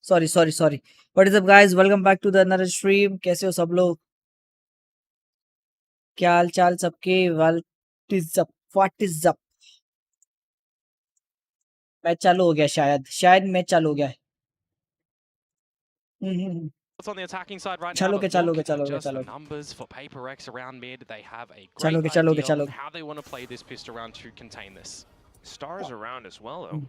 Sorry. What is up, guys? Welcome back to the another stream. कैसे हो सब लोग? क्या हाल चाल सबके? What is up? मैच चालू हो गया शायद मैच चालू हो गया है. On the attacking side right now, चलो के but look चलो at just चलो. the numbers for PRX around mid. They have a great चलो के idea चलो. of how they want to play this pistol round to contain this. Stars around as well, though.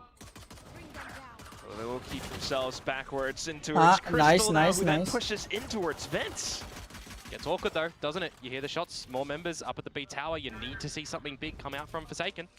So they will keep themselves backwards in towards Crystal now, who then pushes in towards Vince. Gets awkward though, doesn't it? You hear the shots, more members up at the B tower. You need to see something big come out from Forsaken.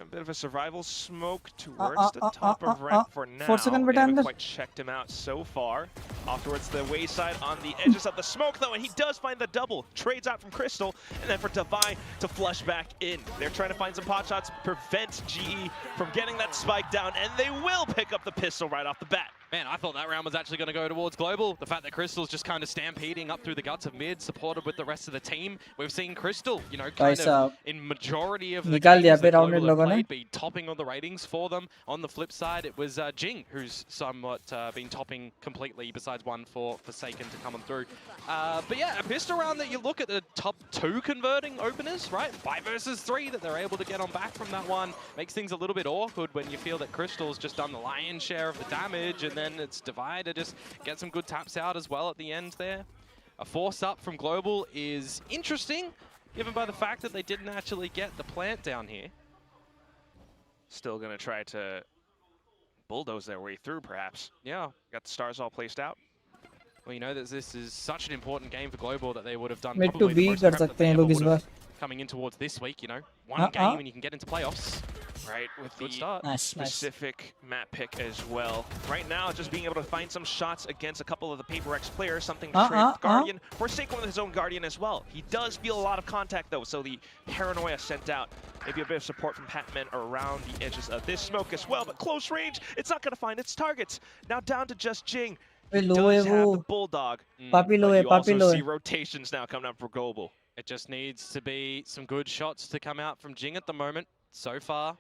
A bit of a survival smoke towards the top of ramp for now. They haven't quite checked him out so far. Off towards the wayside on the edges of the smoke, though, and he does find the double. Trades out from Crystal, and then for Divine to flush back in. They're trying to find some pot shots, prevent GE from getting that spike down, and they will pick up the pistol right off the bat. Man, I thought that round was actually going to go towards Global. The fact that Crystal's just kind of stampeding up through the guts of mid, supported with the rest of the team. We've seen Crystal, you know, kind of in majority of the games that Global have played, be topping on the ratings for them. On the flip side, it was Jing, who's somewhat been topping completely, besides one for Forsaken to come on through. But yeah, a pistol round that you look at the top 2 converting openers, right? 5 versus 3 that they're able to get on back from that one. Makes things a little bit awkward when you feel that Crystal's just done the lion's share of the damage, and then it's Divide to just get some good taps out as well at the end there. A force up from Global is interesting, given by the fact that they didn't actually get the plant down here. Still going to try to bulldoze their way through, perhaps. Yeah. Got the stars all placed out. Well, you know that this is such an important game for Global that they would have done Mid to probably the B most कर prep that सकते they हैं ever लोग इस would have bar. coming in towards this week, you know. One game and you can get into playoffs. Right, with Good the start. specific map pick as well. Right now, just being able to find some shots against a couple of the PRX players, something to trade with Guardian. Forsaken with his own Guardian as well. He does feel a lot of contact though, so the paranoia sent out. Maybe a bit of support from Patman around the edges of this smoke as well, but close range, it's not going to find its targets. Now down to just Jing. He does have the Bulldog, but you also see rotations now coming up for Global. It just needs to be some good shots to come out from Jing at the moment. So far,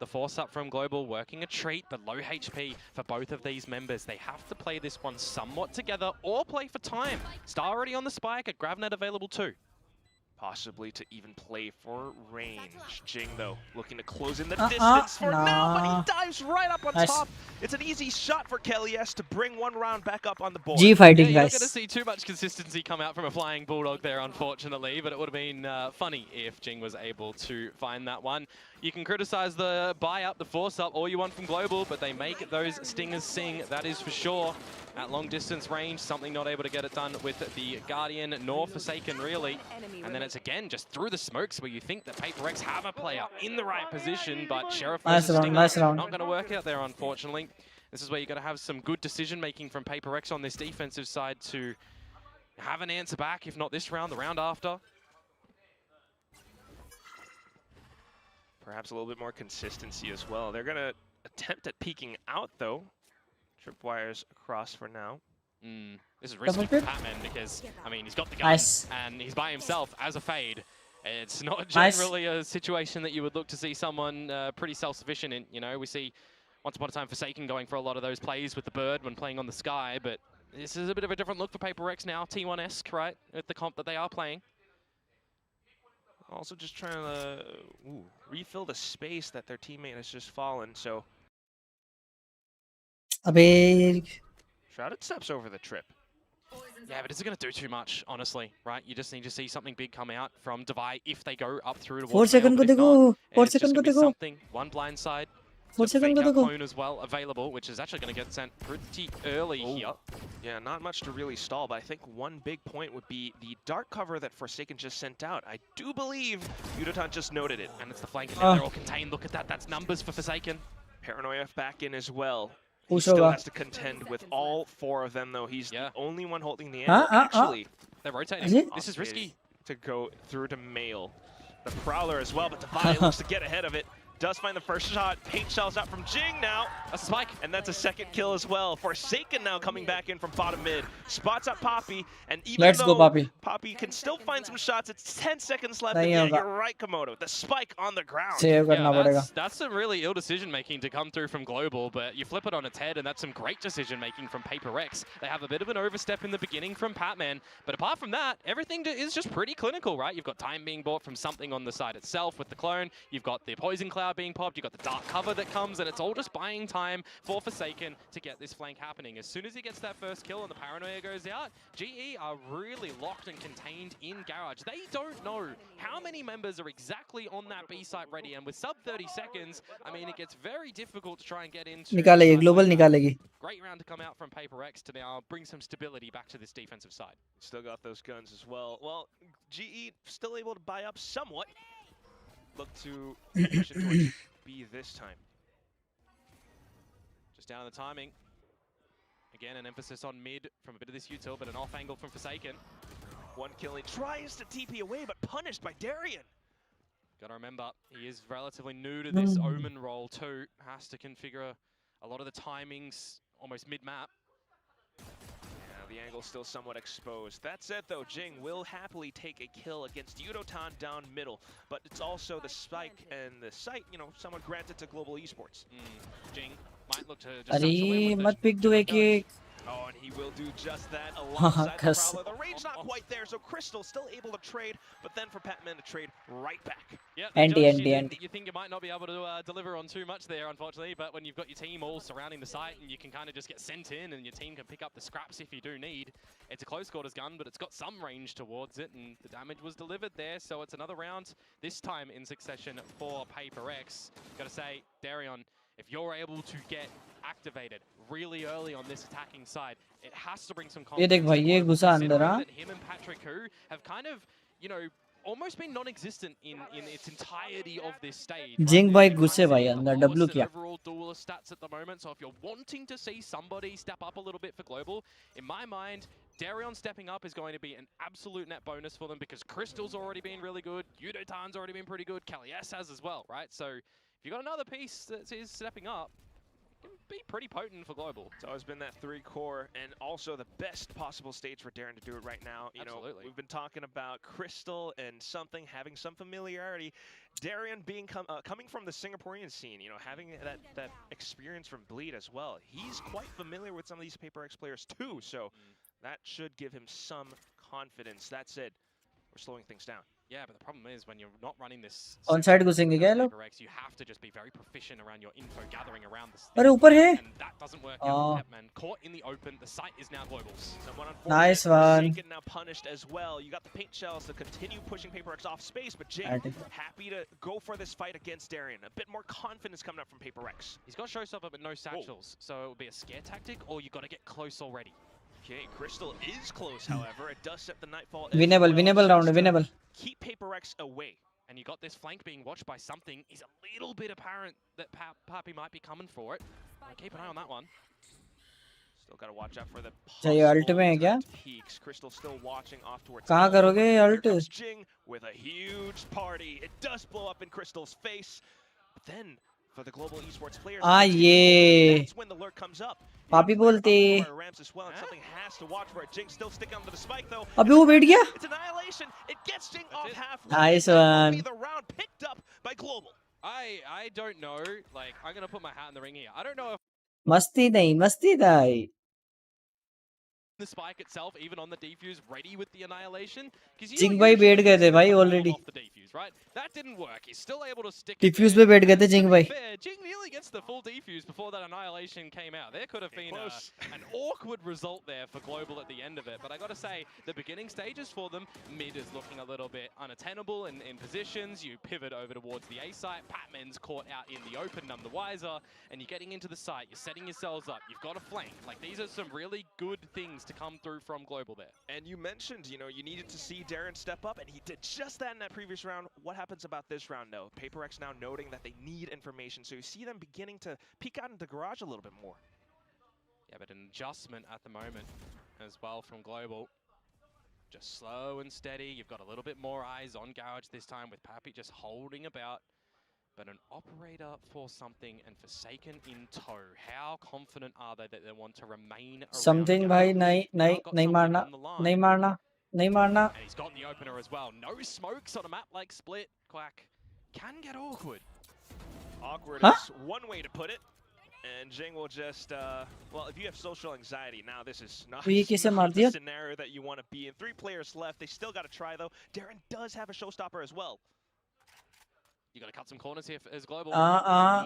the force up from Global working a treat, but low HP for both of these members. They have to play this one somewhat together or play for time. Star already on the spike, a Gravnet available too. Possibly to even play for range. Jing, though, looking to close in the distance for now, but he dives right up on top. It's an easy shot for Kelly S to bring one round back up on the board. G fighting, yeah, you're guys. not going to see too much consistency come out from a flying Bulldog there, unfortunately, but it would have been funny if Jing was able to find that one. You can criticize the buy up, the force up, all you want from Global, but they make those stingers sing, that is for sure. At long distance range, something not able to get it done with the Guardian nor Forsaken, really. And then it's again just through the smokes where you think that PRX have a player in the right position, but Sheriff versus Stinger not going to work out there, unfortunately. This is where you've got to have some good decision making from PRX on this defensive side to have an answer back, if not this round, the round after. Perhaps a little bit more consistency as well. They're going to attempt at peeking out, though. Tripwires across for now. This is risky for Patman because, I mean, he's got the gun and he's by himself as a fade. It's not generally a situation that you would look to see someone pretty self-sufficient in. You know, we see once upon a time Forsaken going for a lot of those plays with the bird when playing on the sky, but this is a bit of a different look for PRX now, T1-esque, right, with the comp that they are playing. Also just trying to refill the space that their teammate has just fallen, so... Shrouded steps over the trip. Yeah, but is it going to do too much, honestly, right? You just need to see something big come out from Divide if they go up through to 4 seconds to go. 4 seconds to go. Something, one blind side. 4 seconds to go. Clone as well available, which is actually going to get sent pretty early here. Yeah, not much to really stall, but I think one big point would be the dark cover that Forsaken just sent out. I do believe Udotan just noted it. And it's the flank, and now they're all contained. Look at that, that's numbers for Forsaken. Paranoia back in as well. He still has to contend with all 4 of them, though. He's the only one holding the angle. Actually, they're rotating. This is risky. To go through to Mail. The Prowler as well, but Divide looks to get ahead of it. Does find the first shot. Paint shells out from GEN now. That's a spike. And that's a second kill as well. Forsaken now coming back in from bottom mid. Spots up Poppy. And even though Poppy can still find some shots, it's 10 seconds left. And yeah, you're right, Komodo. The spike on the ground. Yeah, that's some really ill decision making to come through from Global, but you flip it on its head and that's some great decision making from PRX. They have a bit of an overstep in the beginning from Patman, but apart from that, everything is just pretty clinical, right? You've got time being bought from something on the side itself with the clone. You've got the poison cloud being popped. You've got the dark cover that comes, and it's all just buying time for Forsaken to get this flank happening. As soon as he gets that first kill and the paranoia goes out, GE are really locked and contained in Garage. They don't know how many members are exactly on that B site ready, and with sub 30 seconds, I mean, it gets very difficult to try and get into. Global nikalegi. Great round to come out from PRX to now bring some stability back to this defensive side. Still got those guns as well. Well, GE still able to buy up somewhat. Look to push it towards B this time. Just down the timing. Again, an emphasis on mid from a bit of this util, but an off angle from Forsaken. One killing, tries to TP away, but punished by Darian. Gotta remember, he is relatively new to this Omen role too. Has to configure a lot of the timings almost mid-map. The angle's still somewhat exposed. That said, though, GEN will happily take a kill against Yudotan down middle, but it's also the spike and the site, you know, somewhat granted to Global Esports. GEN might look to just Oh, and he will do just that alongside the Prowler. The range not quite there, so Crystal still able to trade, but then for Patman to trade right back. Yeah, you think you might not be able to deliver on too much there, unfortunately, but when you've got your team all surrounding the site and you can kind of just get sent in and your team can pick up the scraps if you do need. It's a close quarters gun, but it's got some range towards it, and the damage was delivered there, so it's another round, this time in succession for PRX. Gotta say, Darion, if you're able to get activated really early on this attacking side, it has to bring some confidence. That him and Patrick Hu have kind of, you know, almost been non-existent in its entirety of this stage. GEN.G भाई गुस्से भाई अंदर W किया. Overall duelist stats at the moment, so if you're wanting to see somebody step up a little bit for Global, in my mind, Darion stepping up is going to be an absolute net bonus for them because Crystal's already been really good, Yudotan's already been pretty good, Kalias has as well, right? So if you got another piece that is stepping up, can be pretty potent for Global. It's always been that 3 core, and also the best possible stage for Darren to do it right now. You know, we've been talking about Crystal and something having some familiarity. Darian being coming from the Singaporean scene, you know, having that experience from Bleed as well. He's quite familiar with some of these PRX players too, so that should give him some confidence. That said, we're slowing things down. Yeah, but the problem is when you're not running this on side घुसेंगे क्या लोग? You have to just be very proficient around your info gathering around this. अरे ऊपर है? And that doesn't work out. Man, caught in the open. The site is now Global's. Nice one. Now punished as well. You got the paint shells to continue pushing PRX off space, but GEN happy to go for this fight against Darian. A bit more confidence coming up from PRX. He's got showstopper but no satchels, so it will be a scare tactic, or you got to get close already. Okay, Crystal is close, however. It does set the Nightfall. Winnable round, winnable. Keep PRX away. And you got this flank being watched by something. Is a little bit apparent that Pappy might be coming for it. Keep an eye on that one. Still got to watch out for the peaks. Crystal still watching off towards. कहाँ करोगे ult? GEN with a huge party. It does blow up in Crystal's face. But then for the Global Esports players, that's when the lurk comes up. पापी बोलते something has to watch for it. GEN still sticking onto the spike though. अबे वो बैठ गया? It's annihilation. It gets GEN off halfway. Nice one. The round picked up by Global. I don't know. Like, I'm gonna put my hat in the ring here. I don't know if मस्ती नहीं the spike itself, even on the defuse, ready with the annihilation. GEN.G भाई बैठ गए थे भाई already. Right? That didn't work. He's still able to stick. Defuse पे बैठ गए थे GEN.G भाई. GEN nearly gets the full defuse before that annihilation came out. There could have been an awkward result there for Global at the end of it. But I got to say, the beginning stages for them, mid is looking a little bit unattainable in positions. You pivot over towards the A site. Patman's caught out in the open, none the wiser. And you're getting into the site. You're setting yourselves up. You've got a flank. Like, these are some really good things to come through from Global there. And you mentioned, you know, you needed to see Darren step up, and he did just that in that previous round. What happens about this round, though? PRX now noting that they need information, so you see them beginning to peek out into garage a little bit more. Yeah, but an adjustment at the moment as well from Global. Just slow and steady. You've got a little bit more eyes on garage this time with Pappy just holding about. but an operator for something and Forsaken in tow. How confident are they that they want to remain around? Something bhai, nahi marna, nahi marna, nahi marna. And he's got the opener as well. No smokes on a map like Split. Quack can get awkward. Awkward is one way to put it. And Jing will just, well, if you have social anxiety, now this is not the scenario that you want to be in. 3 players left. They still got to try, though. Darren does have a showstopper as well. You got to cut some corners here as Global.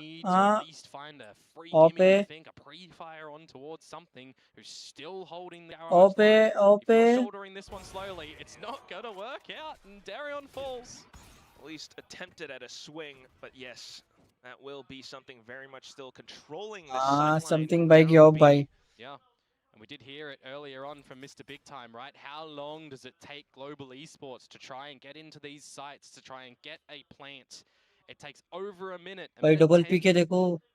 Need to at least find a free gimme, I think, a pre-fire on towards something who's still holding the arrow. If you're shouldering this one slowly, it's not going to work out, and Darion falls. At least attempted at a swing, but yes, that will be something very much still controlling this something by your by. Yeah. And we did hear it earlier on from Mr. Big Time, right? How long does it take Global Esports to try and get into these sites, to try and get a plant? It takes over a minute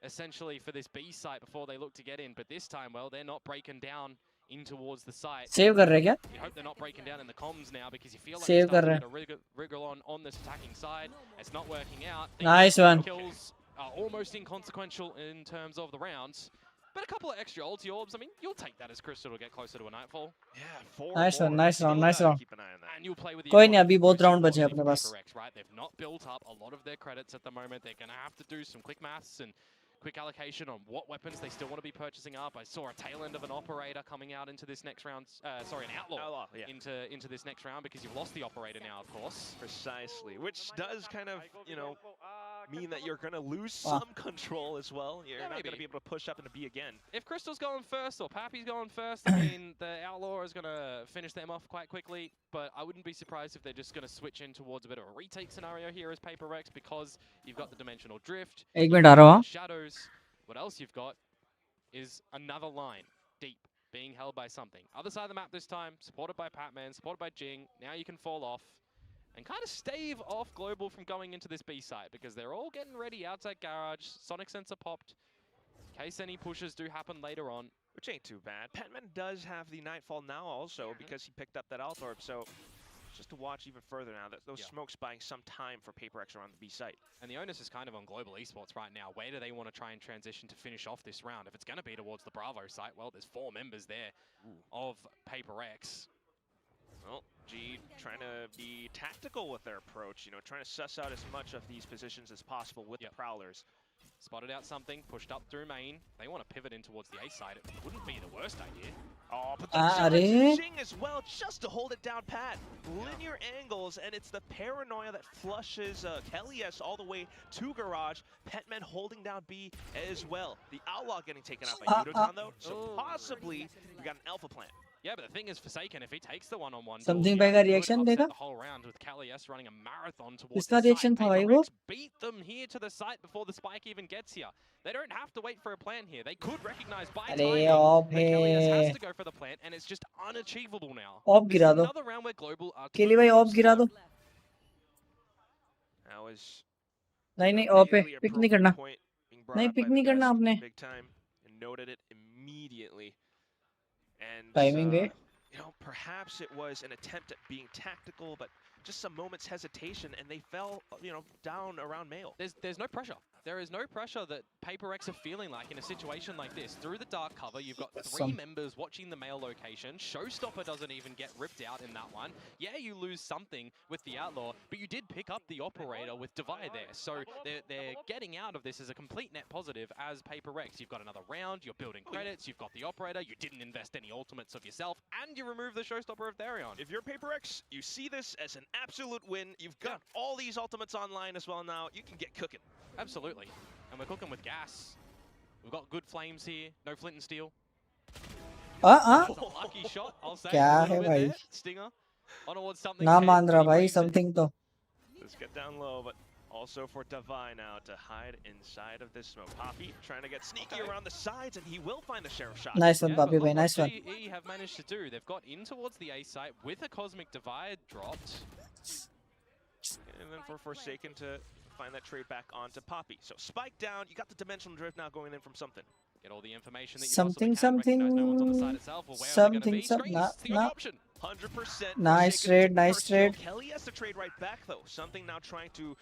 essentially for this B site before they look to get in. But this time, well, they're not breaking down in towards the site. Save kar rahe kya? You hope they're not breaking down in the comms now because you feel like they're starting to get a wriggle on this attacking side. It's not working out. Nice one. Kills are almost inconsequential in terms of the rounds. But a couple of extra ulti orbs, I mean, you'll take that as Crystal to get closer to a Nightfall. Yeah, 4 nice one, nice round, nice round. Keep an eye on that. And you'll play with the कोई नहीं अभी बहुत round बचे अपने पास. Right, they've not built up a lot of their credits at the moment. They're going to have to do some quick maths and quick allocation on what weapons they still want to be purchasing up. I saw a tail end of an operator coming out into this next round. Sorry, an outlaw into this next round because you've lost the operator now, of course. Precisely, which does kind of, you know, mean that you're going to lose some control as well. You're not going to be able to push up into B again. If Crystal's going first or Pappy's going first, I mean, the Outlaw is going to finish them off quite quickly, but I wouldn't be surprised if they're just going to switch in towards a bit of a retake scenario here as PRX because you've got the Dimensional Drift, Shadows. What else you've got is another line, deep, being held by something. Other side of the map this time, supported by Patman, supported by Jing. Now you can fall off and kind of stave off Global from going into this B site because they're all getting ready outside garage. Sonic sensor popped. In case any pushes do happen later on. Which ain't too bad. Patman does have the Nightfall now also because he picked up that Alt Orb, so just to watch even further now, that those smokes buying some time for PRX around the B site. And the onus is kind of on Global Esports right now. Where do they want to try and transition to finish off this round? If it's going to be towards the Bravo site, well, there's 4 members there of PRX. Well, G trying to be tactical with their approach, you know, trying to suss out as much of these positions as possible with the Prowlers. Spotted out something, pushed up through main. They want to pivot in towards the A side. It wouldn't be the worst idea. Oh, but the Jing as well, just to hold it down pat. Linear angles, and it's the paranoia that flushes Kelly's all the way to garage. Petman holding down B as well. The Outlaw getting taken out by Yudotan though, so possibly we got an Alpha plant. Yeah, but the thing is, Forsaken, if he takes the one-on-one, something by reaction the whole round with Kalias running a marathon towards the reaction site. Beat them here to the site before the spike even gets here. They don't have to wait for a plan here. They could recognize by timing that Kalias has to go for the plant, and it's just unachievable now. Another round where Global are Kelly bhai off gira do. That was नहीं off पे pick नहीं करना. नहीं pick नहीं करना आपने. Big time and noted it immediately. And timing you know, perhaps it was an attempt at being tactical, but just some moments hesitation, and they fell, you know, down around Mail. There's no pressure. There is no pressure that PRX are feeling like in a situation like this. Through the dark cover, you've got 3 members watching the Mail location. Showstopper doesn't even get ripped out in that one. Yeah, you lose something with the Outlaw, but you did pick up the Operator with Divide there. So they're getting out of this as a complete net positive as PRX. You've got another round, you're building credits, you've got the Operator, you didn't invest any ultimates of yourself, and you remove the Showstopper of Darion. If you're PRX, you see this as an absolute win. You've got all these ultimates online as well now. You can get cooking. Absolutely. And we're cooking with gas. We've got good flames here. No flint and steel. That's a lucky shot, I'll say. क्या है भाई? Stinger. On towards something. ना मान रहा भाई something तो. Let's get down low, but also for Divine now to hide inside of this smoke. Poppy trying to get sneaky around the sides, and he will find the sheriff shot. Nice one, Poppy bhai. Nice one. GE have managed to do. They've got in towards the A site with a Cosmic Divide dropped. And then for Forsaken to find that trade back onto Poppy. So spike down, you got the Dimensional Drift now going in from something. Get all the information that you something no one's on the side itself, or where they're going to be. Nah. 100%. Nice trade, nice trade. Kelly has to trade right back though. Something now trying to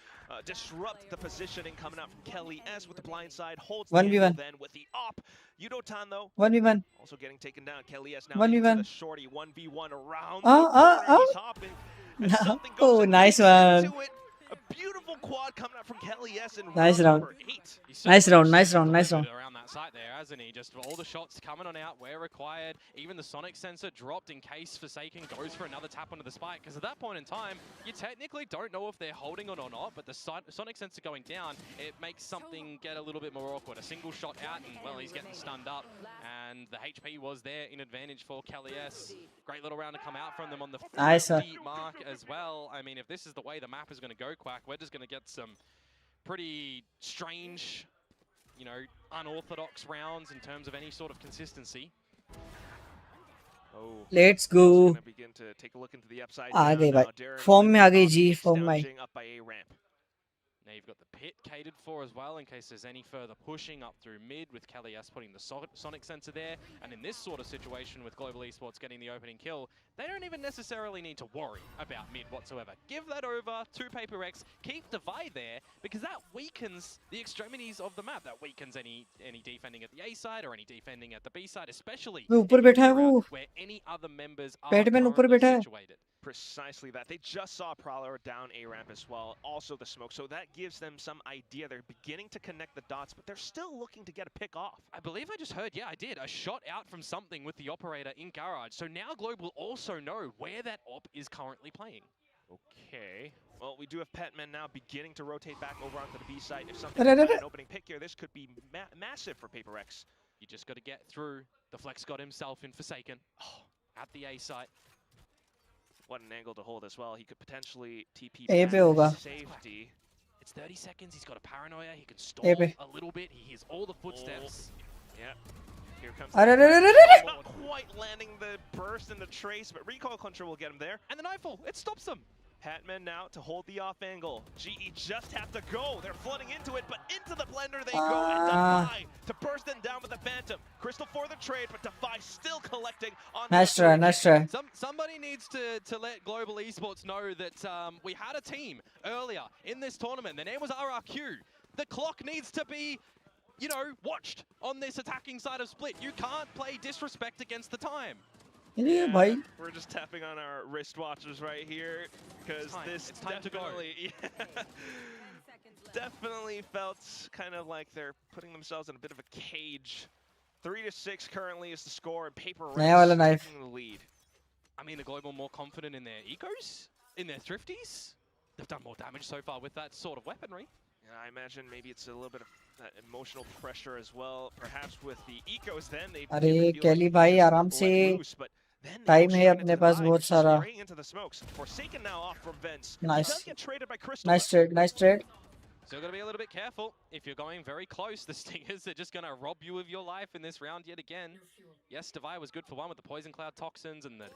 disrupt the positioning coming out from Kelly S with the blind side. Holds the angle then with the op. Yudotan though. 1v1. Also getting taken down. Kelly S now into the shorty. 1v1 around the corner. He's hopping. And something goes nice one. into it. A beautiful quad coming out from Kelly S in Nice round. number 8. Nice round, nice round, nice round. Around that site there, hasn't he? Just all the shots coming on out where required. Even the sonic sensor dropped in case Forsaken goes for another tap onto the spike. Because at that point in time, you technically don't know if they're holding it or not. But the sonic sensor going down, it makes something get a little bit more awkward. A single shot out, and well, he's getting stunned up. And the HP was there in advantage for Kelly S. Great little round to come out from them on the 50 mark as well. I mean, if this is the way the map is going to go, Quack, we're just going to get some pretty strange, you know, unorthodox rounds in terms of any sort of consistency. Oh, let's go. Begin to take a look into the upside आ गई भाई form में आ गई जी form में Now you've got the pit catered for as well in case there's any further pushing up through mid with Kelly S putting the sonic sensor there. And in this sort of situation with Global Esports getting the opening kill, they don't even necessarily need to worry about mid whatsoever. Give that over to PRX, keep Divide there, because that weakens the extremities of the map. That weakens any defending at the A side or any defending at the B side, especially where any other members are currently situated. Precisely that. They just saw Prowler down A ramp as well, also the smoke, so that gives them some idea. They're beginning to connect the dots, but they're still looking to get a pick off. I believe I just heard, yeah, I did, a shot out from something with the operator in Garage. So now Global also know where that op is currently playing. Okay. Well, we do have Petman now beginning to rotate back over onto the B side. If something an opening pick here, this could be massive for PRX. You just got to get through. The Flex got himself in Forsaken. Oh, at the A site. What an angle to hold as well. He could potentially TP back safety. It's 30 seconds. He's got a paranoia. He can stall a little bit. He hears all the footsteps. Yeah. Here comes not quite landing the burst and the trace, but recoil control will get him there. And the Nightfall, it stops him. Hatman now to hold the off angle. GE just have to go. They're flooding into it, but into the blender they go. And Defy to burst them down with the Phantom. Crystal for the trade, but Defy still collecting on nice try, nice try. Somebody needs to let Global Esports know that we had a team earlier in this tournament. Their name was RRQ. The clock needs to be, you know, watched on this attacking side of Split. You can't play disrespect against the time. Yeah, we're just tapping on our wristwatches right here because this it's time to go. Definitely felt kind of like they're putting themselves in a bit of a cage. 3-6 currently is the score, and PRX taking the lead. I mean, the Global more confident in their ecos, in their thrifties. They've done more damage so far with that sort of weaponry. Yeah, I imagine maybe it's a little bit of that emotional pressure as well. Perhaps with the ecos, then they. अरे केली भाई आराम से time है अपने पास बहुत सारा. Nice. Nice trade, nice trade. So got to be a little bit careful. If you're going very close, the Stingers are just going to rob you of your life in this round yet again. Yes, Divide was good for one with the Poison Cloud Toxins and the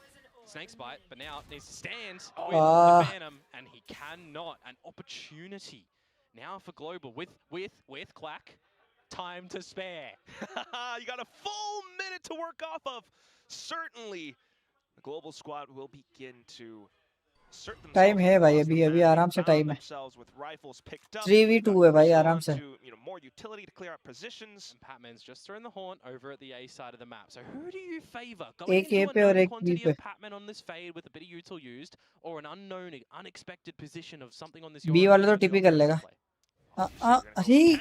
Snake's Bite, but now it needs to stand with the Phantom, and he cannot. An opportunity now for Global with Quack. Time to spare. You got a full minute to work off of. Certainly, the Global squad will begin to time है भाई अभी आराम से time है 3v2 है भाई आराम से more utility to clear up positions. Patman's just throwing the horn over at the A side of the map. So who do you favor? Going into a known quantity of Patman on this fade with a bit of util used, or an unknown, unexpected position of something on this? B वाला तो टिपी कर लेगा. He's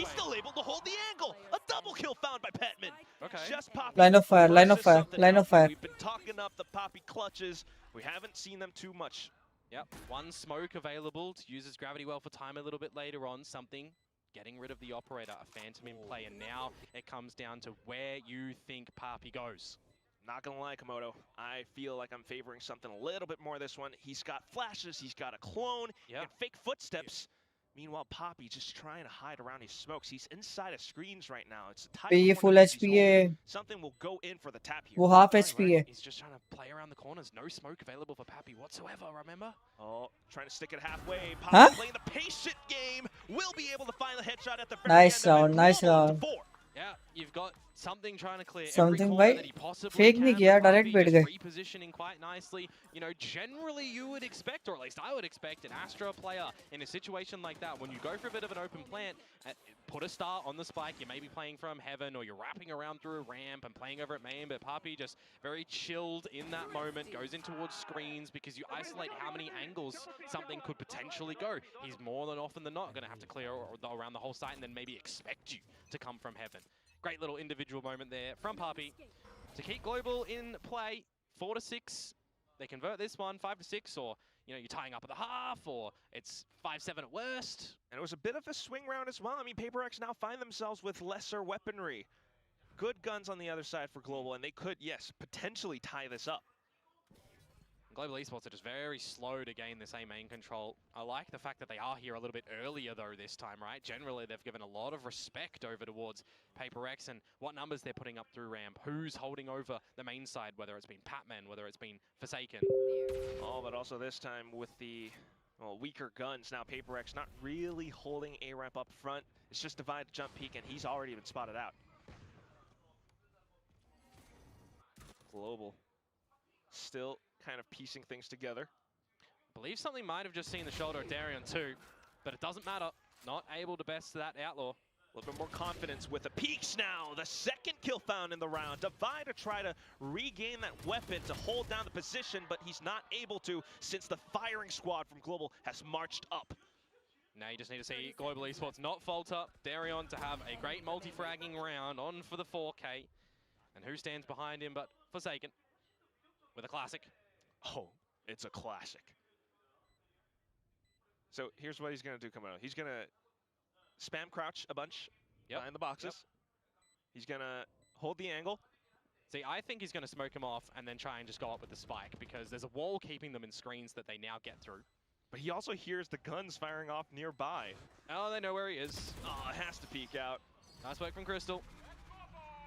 still able to hold the angle. A double kill found by Petman. Okay. Just line of fire, line of fire, line of fire. We've been talking up the Poppy clutches. We haven't seen them too much. Yep, one smoke available to use his gravity well for time a little bit later on. Something getting rid of the operator, a Phantom in play, and now it comes down to where you think Poppy goes. Not gonna lie, Komodo, I feel like I'm favoring something a little bit more this one. He's got flashes, he's got a clone, and fake footsteps. Meanwhile, Poppy just trying to hide around his smokes. He's inside of screens right now. It's a tight full HP. Something will go in for the tap here. वो half HP. He's just trying to play around the corners. No smoke available for Poppy whatsoever, remember? Oh, trying to stick it halfway. Poppy playing the patient game. Will be able to find the headshot at the very nice end round, nice round. Yeah, you've got something trying to clear Something every corner भाई that he possibly fake can. नहीं किया, but direct Papi बैठ just गए. repositioning quite nicely. You know, generally you would expect, or at least I would expect, an Astra player in a situation like that, when you go for a bit of an open plant, put a star on the spike, you may be playing from heaven, or you're wrapping around through a ramp and playing over at main, but Papi just very chilled in that moment, goes in towards screens, because you isolate how many angles something could potentially go. He's more than often than not going to have to clear around the whole site and then maybe expect you to come from heaven. Great little individual moment there from Papi to keep Global in play. 4-6. They convert this one 5-6, or you know, you're tying up at the half, or it's 5-7 at worst. And it was a bit of a swing round as well. I mean, PRX now find themselves with lesser weaponry. Good guns on the other side for Global, and they could, yes, potentially tie this up. Global Esports are just very slow to gain this A main control. I like the fact that they are here a little bit earlier though this time, right? Generally, they've given a lot of respect over towards PRX and what numbers they're putting up through ramp, who's holding over the main side, whether it's been Patman, whether it's been Forsaken. Oh, but also this time with the weaker guns. Now PRX not really holding A ramp up front. It's just divide, jump, peek, and he's already been spotted out. Global still kind of piecing things together. I believe something might have just seen the shoulder of Darion too, but it doesn't matter. Not able to best that Outlaw. A little bit more confidence with the peaks now. The second kill found in the round. Divide to try to regain that weapon to hold down the position, but he's not able to since the firing squad from Global has marched up. Now you just need to see Global Esports not falter. Darion to have a great multi-fragging round on for the 4K. And who stands behind him but Forsaken with a classic. Oh, it's a classic. So here's what he's going to do, Komodo. He's going to spam crouch a bunch behind the boxes. He's going to hold the angle. See, I think he's going to smoke him off and then try and just go up with the spike, because there's a wall keeping them in screens that they now get through. But he also hears the guns firing off nearby. Oh, they know where he is. Oh, it has to peek out. Nice work from Crystal.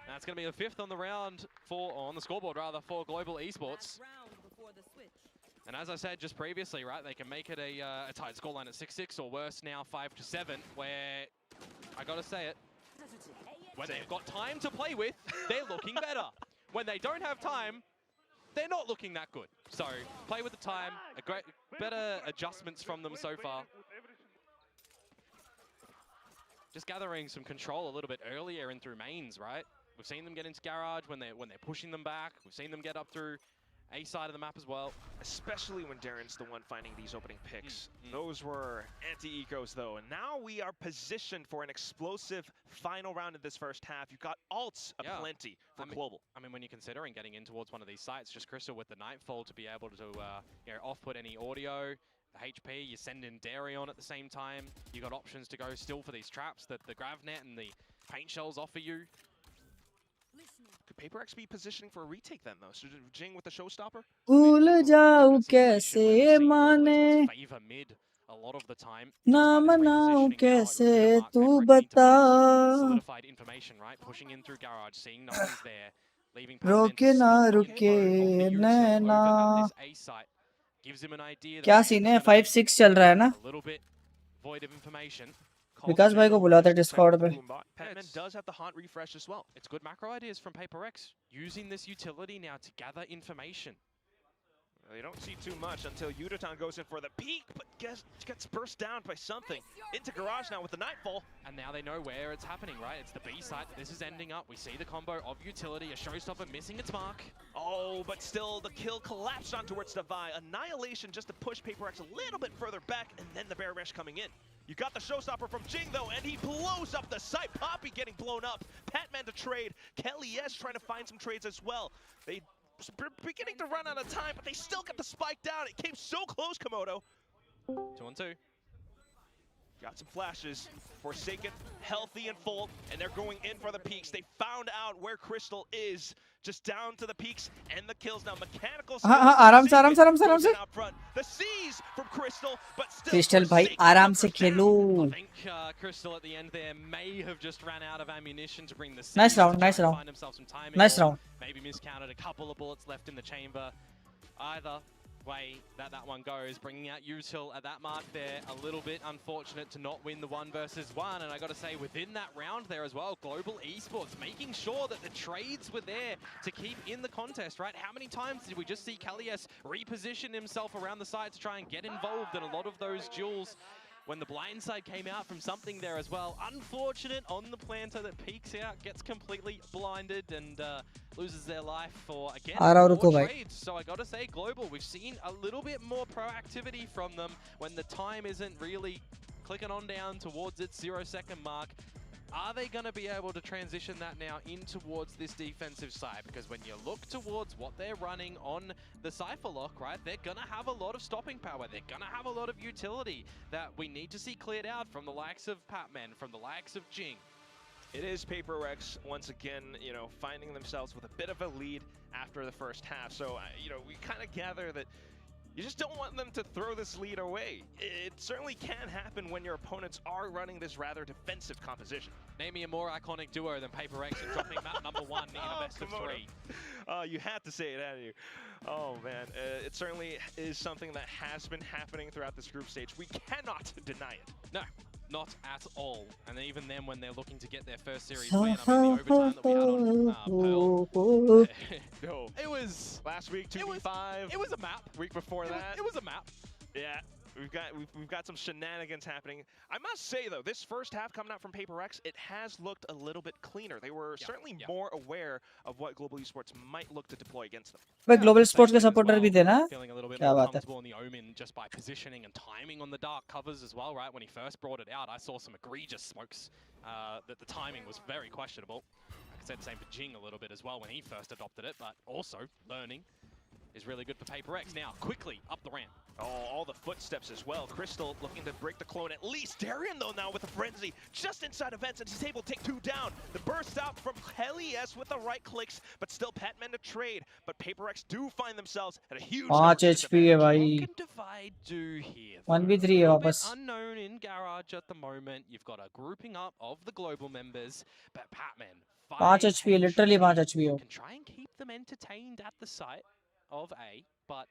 That's going to be the 5th on the round on the scoreboard rather, for Global Esports. And as I said just previously, right, they can make it a tight scoreline at 6-6 or worse now 5-7, where, I gotta say it, when they've got time to play with, they're looking better. When they don't have time, they're not looking that good. So, play with the time, better adjustments from them so far. Just gathering some control a little bit earlier in through mains, right? We've seen them get into garage when they're pushing them back. We've seen them get up through A side of the map as well. Especially when Darren's the one finding these opening picks. Those were anti-ecos though, and now we are positioned for an explosive final round in this first half. You've got ults aplenty for Global. I mean, when you're considering getting in towards one of these sites, just Crystal with the Nightfall to be able to you know, off-put any audio, the HP, you send in Darion at the same time. You got options to go still for these traps that the Gravnet and the paint shells offer you. Could PRX be positioning for a retake then, though? So Jing with the showstopper? भूल जाऊं कैसे माने a lot of the time. ना मनाऊं कैसे तू बता Solidified information, right? Pushing in through garage, seeing nothing's there, leaving रोके ना रुके नैना gives him an idea. क्या सीन है 5-6 चल रहा है ना A little bit void of information. विकास भाई को बुलाते डिस्कॉर्ड पे Patman does have the haunt refresh as well. It's good macro ideas from PRX, using this utility now to gather information. They don't see too much until Udaton goes in for the peak, but gets burst down by something. Into garage now with the Nightfall. And now they know where it's happening, right? It's the B site. This is ending up. We see the combo of utility, a showstopper missing its mark. Oh, but still the kill collapsed on towards Divide. Annihilation just to push PRX a little bit further back, and then the Bear Rush coming in. You got the showstopper from Jing though, and he blows up the site. Poppy getting blown up. Patman to trade. Kelly S trying to find some trades as well. They beginning to run out of time, but they still got the spike down. It came so close, Komodo. 2-on-2. Got some flashes. Forsaken, healthy and full, and they're going in for the peaks. They found out where Crystal is. Just down to the peaks and the kills now. Mechanical skills. आराम से Out front. The C's from Crystal, but still crystal भाई आराम से खेलो I think Crystal at the end there may have just ran out of ammunition to bring the C's nice round find himself some timing, nice round maybe miscounted a couple of bullets left in the chamber. Either way that one goes, bringing out Util at that mark there. A little bit unfortunate to not win the 1 versus 1, and I got to say, within that round there as well, Global Esports making sure that the trades were there to keep in the contest, right? How many times did we just see Kalias reposition himself around the side to try and get involved in a lot of those duels? When the blindside came out from something there as well. Unfortunate on the planter that peeks out, gets completely blinded, and loses their life for, again, more trades. So I gotta say, Global, we've seen a little bit more proactivity from them when the time isn't really clicking on down towards its 0-second mark. Are they going to be able to transition that now in towards this defensive side? Because when you look towards what they're running on the Cypher Lock, right, they're going to have a lot of stopping power. They're going to have a lot of utility that we need to see cleared out from the likes of Patman, from the likes of G. It is PRX once again, you know, finding themselves with a bit of a lead after the first half. So, you know, we kind of gather that you just don't want them to throw this lead away. It certainly can happen when your opponents are running this rather defensive composition. Name me a more iconic duo than PRX and dropping map number 1 in a best of 3. You had to say it, hadn't you? Oh man, it certainly is something that has been happening throughout this group stage. We cannot deny it. No. Not at all. And then even then, when they're looking to get their first series win, I mean, the overtime that we had on Pearl, no. It was last week 2v5. It was a map. Week before that, it was a map. Yeah, we've got some shenanigans happening. I must say though, this first half coming out from PRX, it has looked a little bit cleaner. They were certainly more aware of what Global Esports might look to deploy against them. But Global Esports के supporter भी थे ना? Feeling a little bit more comfortable in the Omen just by positioning and timing on the dark covers as well, right? When he first brought it out, I saw some egregious smokes that the timing was very questionable. Like I said, same for Jing a little bit as well when he first adopted it, but also learning is really good for PRX. Now, quickly up the ramp. Oh, all the footsteps as well. Crystal looking to break the clone at least. Darian, though, now with a frenzy just inside of Vents, and he's able to take 2 down. The burst out from Helias with the right clicks, but still Patman to trade. But PRX do find themselves at a huge 5 HP है भाई. What can Divide do here? 1v3 है वापस. Unknown in Garage at the moment. You've got a grouping up of the global members, but Patman 5 HP, literally 5 HP हो. Can try and keep them entertained at the site of A, but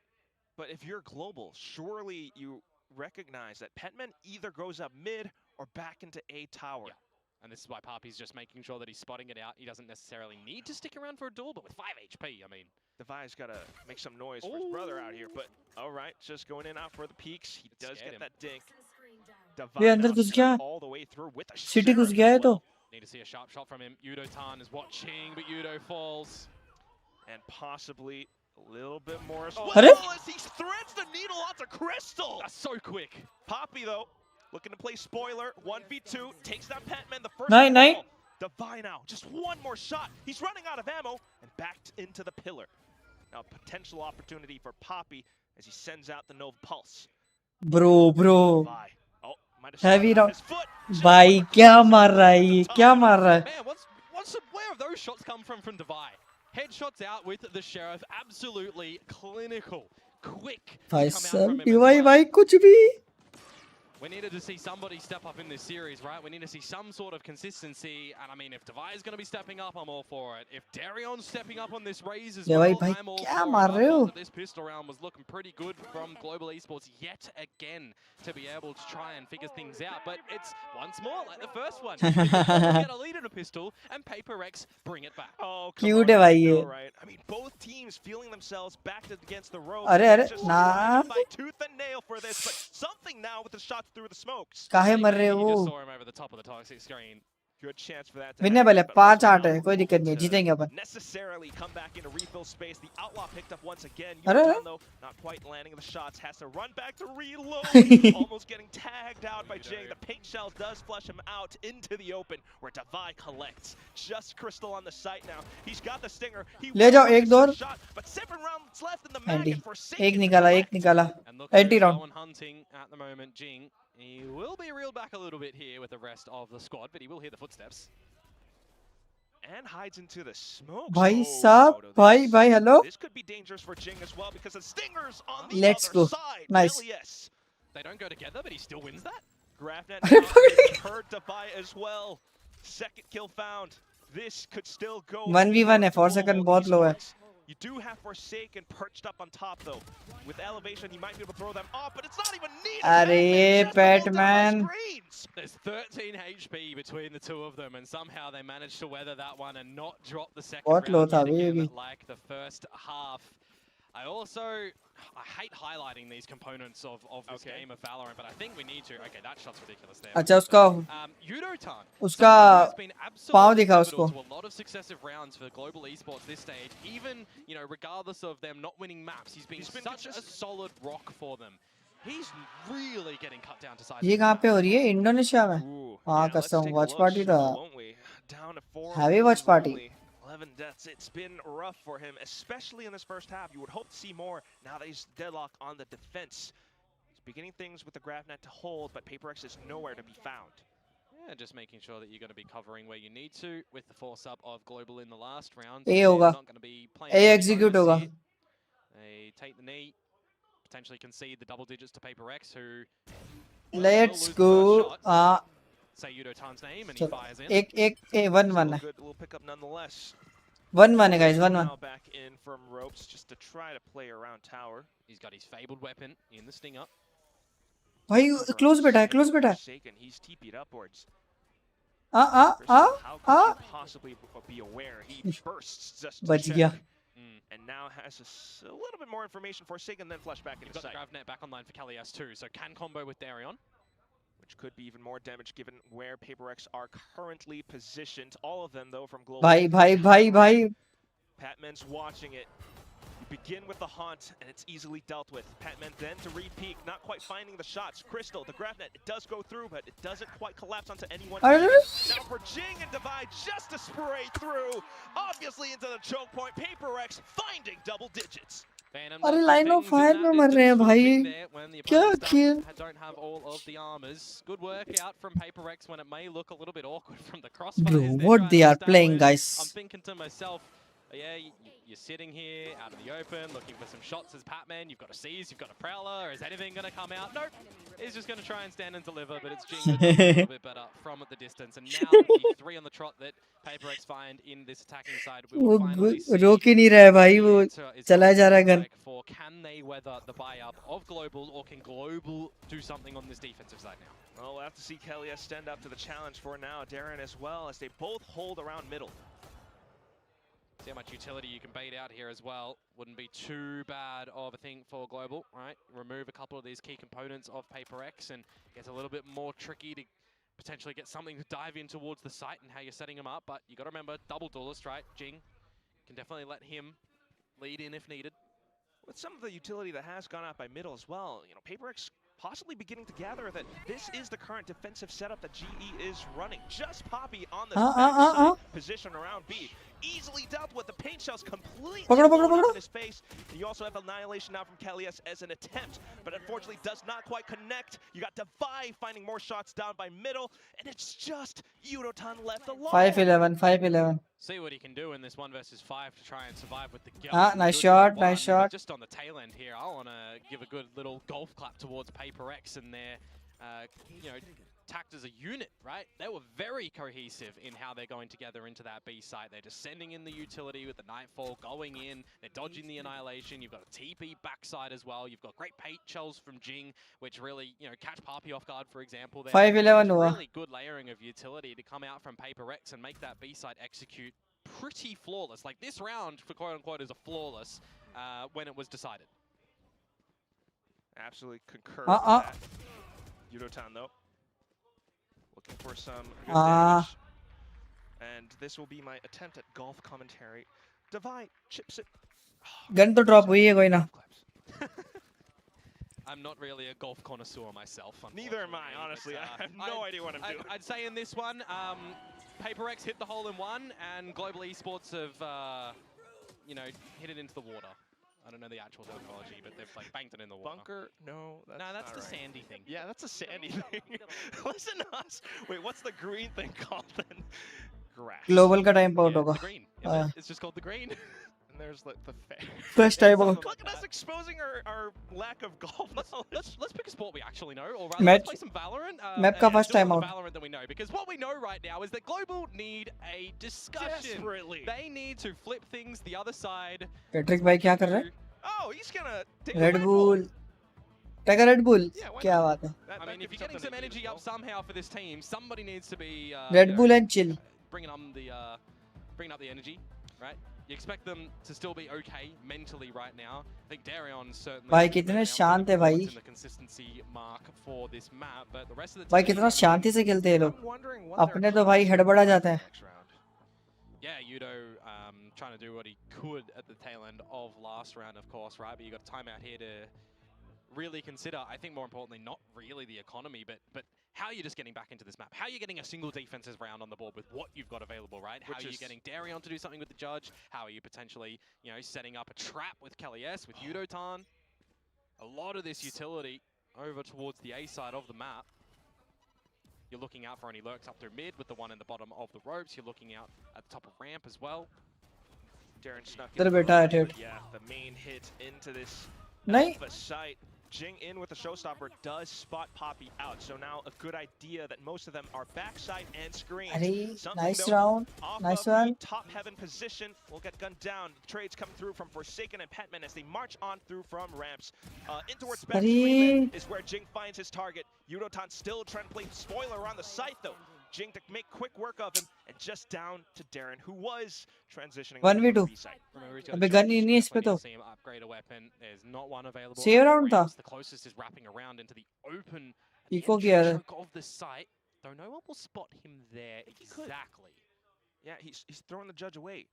if you're global, surely you recognize that Petman either goes up mid or back into A tower. Yeah. And this is why Papi's just making sure that he's spotting it out. He doesn't necessarily need to stick around for a duel, but with 5 HP, I mean, Devi's got to make some noise for his brother out here, but all right, just going in out for the peaks. He does get that dink. ये अंदर घुस गया. All the way through with a City घुस गया है तो. Need to see a sharp shot from him. Udotan is watching, but Udo falls. And possibly a little bit more as well as he threads the needle onto Crystal. That's so quick. Poppy, though, looking to play spoiler. 1v2, takes down Patman. The first Nine. Devi now, just one more shot. He's running out of ammo and backed into the pillar. Now, potential opportunity for Poppy as he sends out the Nova Pulse. Bro. Oh, heavy round. भाई क्या मार रहा है ये? क्या मार रहा है? Man, where have those shots come from Devi? Headshots out with the Sheriff, absolutely clinical, quick. भाई सब भाई कुछ भी. We needed to see somebody step up in this series, right? We need to see some sort of consistency. And I mean, if Devi is going to be stepping up, I'm all for it. If Darion's stepping up on this raise as well, I'm all for it. This pistol round was looking pretty good from Global Esports yet again to be able to try and figure things out. But it's once more like the first one. Get a lead in a pistol and PRX bring it back. Oh, cute है भाई ये. Right. I mean, both teams feeling themselves backed against the ropes. अरे ना. By tooth and nail for this, but something now with the shots through the smokes. काहे मर रहे You हो? just saw him over the top of the toxic screen. Good chance for that. Winnable है 5-8 है कोई दिक्कत नहीं जीतेंगे अपन. Necessarily come back into refill space. The outlaw picked up once again. अरे though, not quite landing the shots. Has to run back to reload. Almost getting tagged out by Jing. The pink shell does flush him out into the open where Devi collects. Just Crystal on the site now. He's got the stinger. He ले जाओ एक दौर. But 7 rounds left in the mag and Forsaken. एक निकाला. Anti round. Hunting at the moment, Jing. He will be reeled back a little bit here with the rest of the squad, but he will hear the footsteps. And hides into the smoke. भाई साहब, भाई hello. This could be dangerous for Jing as well because the stingers on the Let's other go. side. Nice. Yes. They don't go together, but he still wins that. Grafnet hurt Devi as well. Second kill found. This could still go 1v1 है 4 second बहुत low है. You do have Forsaken perched up on top though. With elevation, he might be able to throw them off, but it's not even needed. Arey, Batman. There's 13 HP between the two of them, and somehow they managed to weather that one and not drop the second What round low yet tha again, bhi. like the first half. I hate highlighting these components of this game of Valorant, but I think we need to. Okay, that shot's ridiculous there. अच्छा उसका Yudotan. उसका Been पाँव absolutely दिखा pivotal उसको. to a lot of successive rounds for global esports this stage. Even, you know, regardless of them not winning maps, he's been such a solid rock for them. He's really getting cut down to size. ये कहाँ पे हो रही है? Indonesia में. हाँ कसम watch party था. Heavy watch party. 11 deaths. It's been rough for him, especially in this first half. You would hope to see more now that he's deadlocked on the defense. He's beginning things with the GravNet to hold, but PaperX is nowhere to be found. Yeah, just making sure that you're going to be covering where you need to with the force up of Global in the last round. A होगा. Not going to be playing A execute होगा. They take the knee, potentially concede the double digits to PaperX, who Let's go. Say Yudotan's name and he fires in. एक 1-1 है. Good little pickup nonetheless. 1-1 है guys, 1-1. Now back in from ropes just to try to play around tower. He's got his fabled weapon in the stinger. भाई close बैठा है, close बैठा है. He's TP'd upwards. How could you possibly be aware? He bursts just to बच check. गया. And now has a little bit more information for Forsaken, then flash back into You've got sight. the GravNet back online for Kalias too, so can combo with Darion. Which could be even more damage given where PaperX are currently positioned. All of them, though, from Global. भाई. Patman's watching it. You begin with the haunt, and it's easily dealt with. Patman then to re-peek, not quite finding the shots. Crystal, the GravNet, it does go through, but it doesn't quite collapse onto anyone. Now for GEN.G and Divide just to spray through, obviously into the choke point. PaperX finding double digits. अरे line of fire में मर रहे हैं भाई. क्या खेल? Don't have all of the armors. Good work out from PaperX when it may look a little bit awkward from the crossfire. Bro, what they are playing, guys. I'm thinking to myself, yeah, you're sitting here out in the open looking for some shots as Patman. You've got a Seize, you've got a Prowler. Is anything going to come out? Nope. He's just going to try and stand and deliver, but it's GEN.G a little bit better from at the distance. And now the 3 on the trot that PaperX find in this attacking side. We will finally see रोक ही नहीं रहा है भाई, वो चला जा रहा है gun. Can they weather the buy-up of Global, or can Global do something on this defensive side now? Well, we'll have to see Kalias stand up to the challenge for now. Darren as well, as they both hold around middle. See how much utility you can bait out here as well. Wouldn't be too bad of a thing for Global, right? Remove a couple of these key components of PaperX and it gets a little bit more tricky to potentially get something to dive in towards the site and how you're setting them up. But you got to remember, double duelist, right? GEN.G can definitely let him lead in if needed. With some of the utility that has gone out by middle as well, you know, PaperX possibly beginning to gather that this is the current defensive setup that GE is running. Just Poppy on the backside position around B. Easily dealt with. The paint shells completely blown up in his face. And you also have Annihilation now from Kalias as an attempt, but unfortunately does not quite connect. You got Divide finding more shots down by middle, and it's just Yudotan left alone. 5-11. See what he can do in this 1 versus 5 to try and survive with the gun. Nice shot. Just on the tail end here, I want to give a good little golf clap towards PaperX and their, you know, tact as a unit, right? They were very cohesive in how they're going together into that B site. They're just sending in the utility with the Nightfall, going in, they're dodging the Annihilation. You've got a TP backside as well. You've got great paint shells from GEN.G, which really, you know, catch Poppy off guard, for example. 5-11 हुआ. Really good layering of utility to come out from PaperX and make that B site execute pretty flawless. Like this round, for quote unquote, is a flawless when it was decided. Absolutely concur with that. Yudotan though, looking for some good damage. And this will be my attempt at golf commentary. Divide chips it. Gun to drop हुई है कोई ना. I'm not really a golf connoisseur myself. Neither am I, honestly. I have no idea what I'm doing. I'd say in this one, PaperX hit the hole in one, and Global Esports have, you know, hit it into the water. I don't know the actual terminology, but they've like banked it in the water. Bunker? No, that's the right. sandy thing. Yeah, that's a sandy thing. Listen to us. Wait, what's the green thing called then? Grass. Global का time out होगा. The green. Yeah, it's just called the green. there's the First time out. Look at us exposing our lack of golf knowledge. Let's pick a sport we actually know, or rather, Match- let's play some Valorant. Map का and first do time all the out. Valorant that we know, because what we know right now is that Global need a discussion. Desperately. They need to flip things the other side. Patrick भाई क्या कर रहा है? Oh, he's gonna take Red a Bull. Take Red Bull. Yeah, why क्या not? बात है? I mean, if you're getting some energy up somehow for this team, somebody needs to be Red Bull and chill. bringing up the energy, right? You expect them to still be okay mentally right now. I think Darion certainly. भाई कितने शांत है भाई. The consistency mark for this map, but the rest of the भाई team, कितना शांति से खेलते हैं लोग. I'm wondering what अपने तो भाई हड़बड़ा जाते हैं. next round. Yeah, Yudo trying to do what he could at the tail end of last round, of course, right? But you got a timeout here to really consider. I think more importantly, not really the economy, but how you're just getting back into this map. How you're getting a single defensive round on the board with what you've got available, right? How are you getting Darion to do something with the judge? How are you potentially, you know, setting up a trap with Kelly S, with Yudotan? A lot of this utility over towards the A side of the map. You're looking out for any lurks up through mid with the one in the bottom of the ropes. You're looking out at the top of ramp as well. Darren snuck तेरे in. बेटा है ठेठ. Yeah, the main hit into this नहीं. alpha site. Jing in with the showstopper does spot Poppy out. So now a good idea that most of them are backside and screens. अरे Something nice though, round. off Nice of one. the top heaven position will get gunned down. Trades come through from Forsaken and Petman as they march on through from ramps. In towards back screen is where Jing finds his target. Yudotan still trying to play spoiler on the site though. Jing to make quick work of him and just down to Darren, who was transitioning. 1v2. अबे gun ही नहीं है इस पे तो. Upgrade a weapon. There's not one available. Save round था. The closest is wrapping around into the open Eco किया है. chunk of the site. Though no one will spot him there exactly. Yeah, he's throwing the judge away.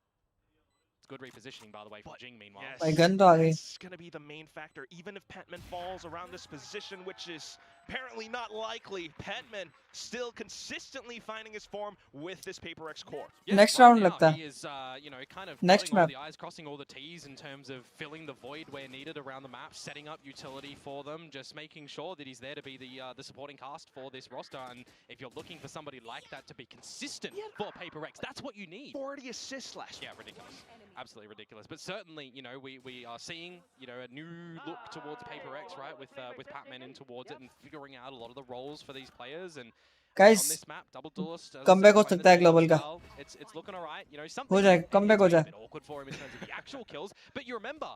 It's good repositioning, by the way, for Jing, meanwhile. Yes, भाई gun तो आ गई. it's going to be the main factor. Even if Petman falls around this position, which is apparently not likely, Petman still consistently finding his form with this Paper X core. Yeah, Next right round now, लगता है. he is, you know, kind of Next dotting all map. the I's, crossing all the T's in terms of filling the void where needed around the map, setting up utility for them, just making sure that he's there to be the supporting cast for this roster. And if you're looking for somebody like that to be consistent for Paper X, that's what you need. 40 assists last year. Yeah, ridiculous. Absolutely ridiculous. But certainly, you know, we are seeing, you know, a new look towards Paper X, right? With Pac-Man in towards it and figuring out a lot of the roles for these players. And Guys, on this map, double duelist, comeback हो सकता है global का. It's looking alright. You know, हो something जाए, comeback हो it's a जाए. bit awkward for him in terms of the actual kills. But you remember,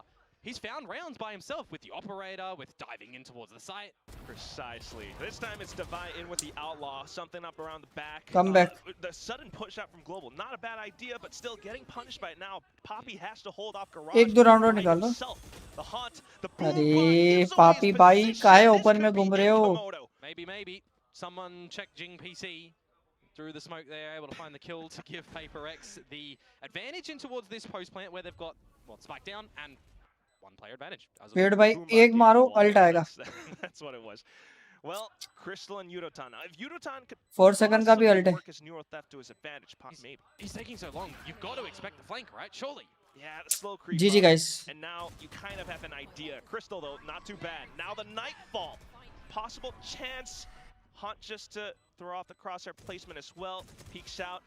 he's found rounds by himself with the operator, with diving in towards the site. Precisely. This time it's Divine in with the Outlaw, something up around the back. Comeback. The sudden push out from Global, not a bad idea, but still getting punished by it now. Poppy has to hold off Garage. एक दो round और by निकाल लो. himself. The haunt, the boom अरे bot gives away पापी his भाई position. काहे This open could में be घूम it, रहे हो? Komodo. Maybe. Someone check Jing PC. Through the smoke there, able to find the kill to give Paper X the advantage in towards this post plant where they've got, well, spike down and one player advantage. पेड़ भाई Boom एक bot मारो gave the alt ball. आएगा. That's what it was. Well, Crystal and Yudotan. If Yudotan could 4 second का भी possibly alt है. work his neural theft to his advantage, maybe. He's taking so long. You've got to expect the flank, right? Surely. Yeah, the slow creep. GG up. guys. And now you kind of have an idea. Crystal, though, not too bad. Now the Nightfall. Possible chance. Hunt just to throw off the crosshair placement as well. Peeks out.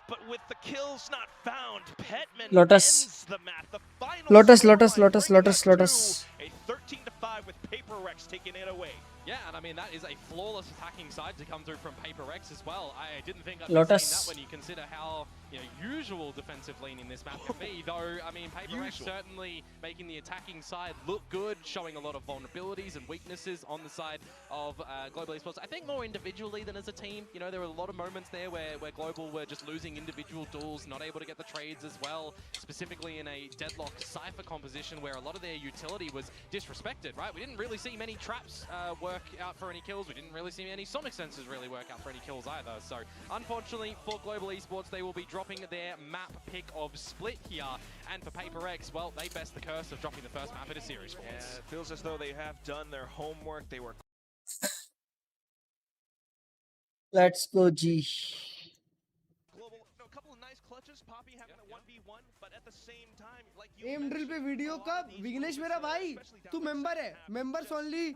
But with the kills not found, Petman Lotus. ends the map. The final Lotus, scoreline Lotus, Lotus, bringing Lotus, us Lotus. to a 13-5 with Paper Rex taking it away. Yeah, and I mean, that is a flawless attacking side to come through from Paper X as well. I didn't think I'd be Lotus. saying that when you consider how, you know, usual defensive leaning this map can be. Though, I mean, Paper X certainly making the attacking side look good, showing a lot of vulnerabilities and weaknesses on the side of Global Esports. I think more individually than as a team. You know, there were a lot of moments there where Global were just losing individual duels, not able to get the trades as well, specifically in a deadlocked Cypher composition where a lot of their utility was disrespected, right? We didn't really see many traps work out for any kills. We didn't really see any sonic sensors really work out for any kills either. So unfortunately for Global Esports, they will be dropping their map pick of Split here. And for Paper X, well, they best the curse of dropping the first map in a series for Yeah, once. it feels as though they have done their homework. They were Let's go G. Global, a couple of nice clutches. Poppy having a 1v1, but at the same time, like you एम drill पे video कब विघ्नेश मेरा भाई तू member है members only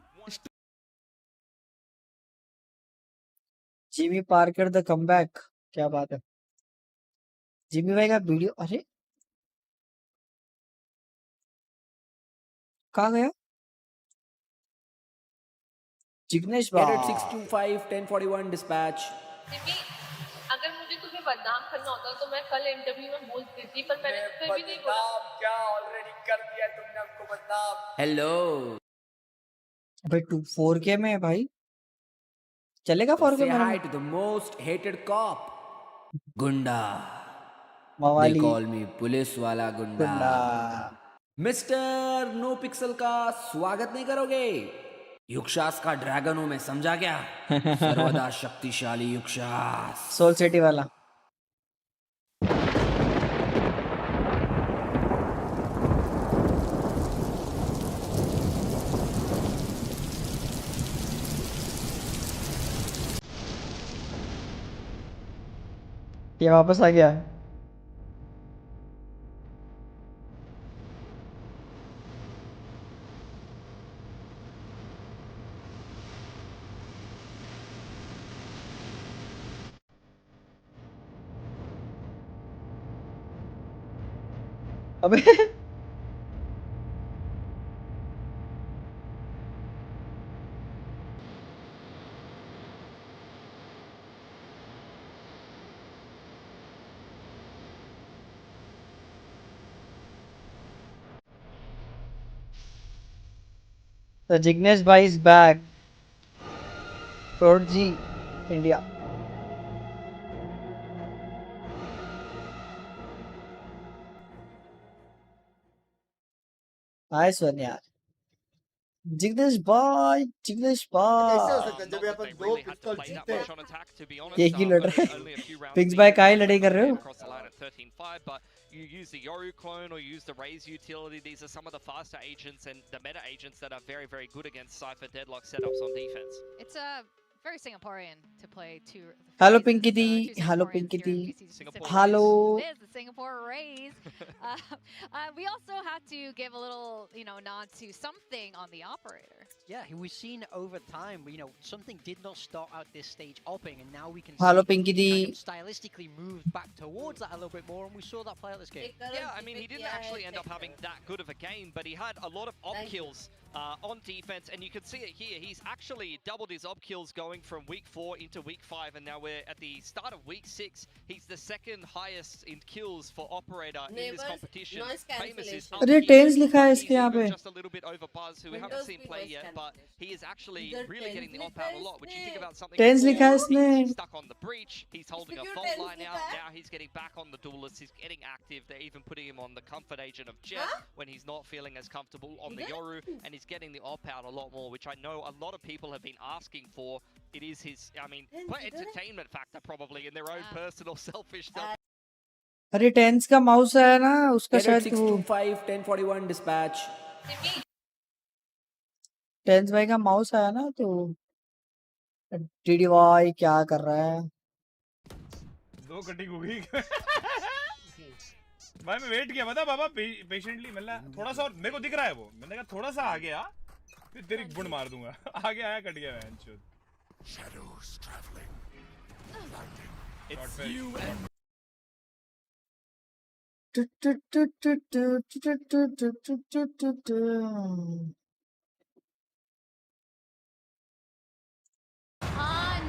Jimmy Parker the comeback. क्या बात है. जिमी भाई का वीडियो. अरे कहाँ गया जिग्नेश Cadet भाई 625 1041 dispatch. सिमी, अगर मुझे तुम्हें बदनाम करना होता तो मैं कल इंटरव्यू में बोल देती, पर मैंने फिर भी नहीं बोला। क्या ऑलरेडी कर दिया तुमने हमको बदनाम. Hello. भाई 4K में है भाई चलेगा 4K Say मेरा hi to the most hated cop. Gunda. They मवाली call me पुलिस वाला गुंडा. गुंडा मिस्टर नो पिक्सल का स्वागत नहीं करोगे? युक्षास का ड्रैगन हूं मैं, समझा क्या? सर्वदा शक्तिशाली युक्षास. सोल सिटी वाला ये वापस आ गया अबे The Jignesh Bhai is back. Prodigy India. Nice one यार. Jignesh Bhai, Jignesh कैसे हो Bhai. सकता है जब अपन They दो really had to पिस्तौल play that जीते much on attack, to be honest. एक ही लड़ रहे Only a few rounds Pigs deep, by काय and लड़ाई कर रहे हो across the line at 13-5, but you use the Yoru clone or you use the Raze utility. These are some of the faster agents and the meta agents that are very, very good against Cypher deadlock setups on defense. It's a very Singaporean to play two. Hello, phases, Pinky D. two Hello, Singaporeans Pinky here in D. VCT Singapore Pacific. Hello. It is the Singapore Rays. We also had to give a little, nod to something on the operator. Yeah, we've seen over time, something did not start out this stage opening, and now we can Hello, see Pinky he kind D. of stylistically moved back towards that a little bit more, and we saw that play out this game. Yeah, I mean, he didn't actually end up having that good of a game, but he had a lot of op kills on defense, and you can see it here. He's actually doubled his op kills going from week 4 into week 5, and now we're at the start of week 6. He's the second highest in kills for operator in this competition. Famous is up अरे here, tense लिखा है but इसके he's यहाँ even पे just a little bit over Buzz, who we haven't seen play yet, but he is actually really getting the op out a lot. Which you think about something tense before, लिखा है इसने he's stuck on the breach, he's holding a fault line out, now he's getting back on the duelist, he's getting active. They're even putting him on the comfort agent of Jet when he's not feeling as comfortable on the Yoru, and he's getting the op out a lot more, which I know a lot of people have been asking for. It is his, I mean, entertainment factor probably in their own personal selfish stuff. अरे tense का mouse है ना उसका Cadet शायद वो 625 1041 dispatch. Simi, tense भाई का mouse आया ना तो टीडी भाई क्या कर रहा है दो कटिंग हो गई भाई मैं वेट किया बता बाबा पेशेंटली मतलब थोड़ा सा और मेरे को दिख रहा है वो मैंने कहा थोड़ा सा आ गया फिर तेरी बुंड मार दूंगा आगे आया कट गया मैं चोद shadows traveling it's you and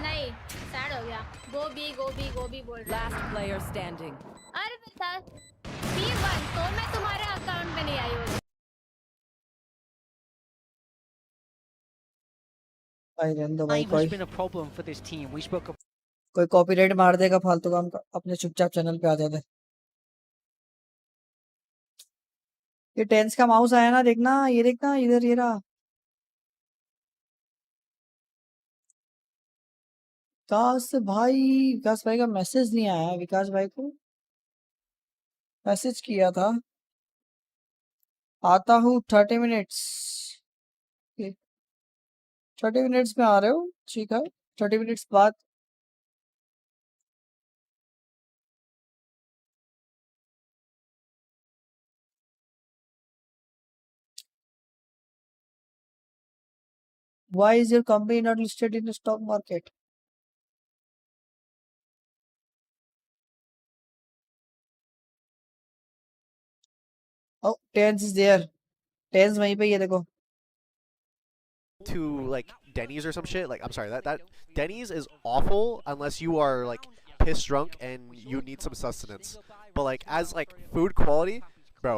नहीं, सैड हो गया। गोभी बोल रहा है। Last player standing. अरे बेटा, P1 तो मैं तुम्हारे अकाउंट में नहीं आई हूँ। भाई रहने दो भाई Time has कोई been a problem for this team. We spoke about कोई कॉपीराइट मार देगा फालतू काम का अपने चुपचाप चैनल पे आ जाते ये टेंस का माउस आया ना देखना इधर ये रहा विकास भाई का मैसेज नहीं आया विकास भाई को मैसेज किया था आता हूँ 30 मिनट्स 30 मिनट्स में आ रहे हो ठीक है 30 मिनट्स बाद Why is your company not listed in the stock market? Oh, Terence is there. Tense वहीं पे ये देखो to like Denny's or some shit. Like I'm sorry, that Denny's is awful unless you are like piss drunk and you need some sustenance. But like as like food quality, bro.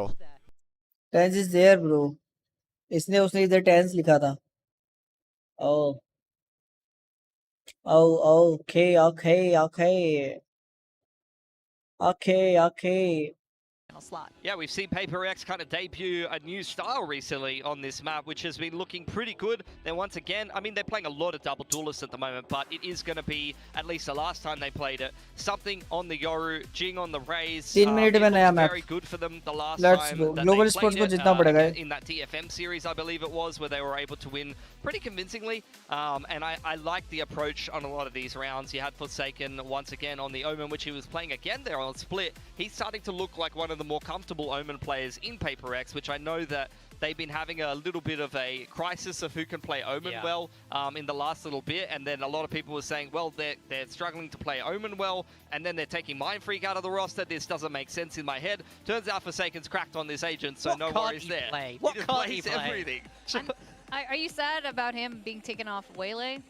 Tense is there bro इसने उसने इधर tense लिखा था oh okay okay okay okay okay slot. Yeah, we've seen PRX kind of debut a new style recently on this map, which has been looking pretty good. Then once again, I mean, they're playing a lot of double duelists at the moment, but it is going to be, at least the last time they played it, something on the Yoru, Jing on the Raze. 3 minute में नया map Very good for them the last Let's time go. that Global they Sports played को it, जीतना पड़ेगा in that TFM series, I believe it was, where they were able to win pretty convincingly. And I like the approach on a lot of these rounds. You had Forsaken once again on the Omen, which he was playing again there on Split. He's starting to look like one of the more comfortable Omen players in PRX, which I know that they've been having a little bit of a crisis of who can play Omen well in the last little bit, and then a lot of people were saying, well, they're struggling to play Omen well, and then they're taking Mind Freak out of the roster. This doesn't make sense in my head. Turns out Forsaken's cracked on this agent, so no worries there. What He can't he plays play? everything. Are you sad about him being taken off Waylay?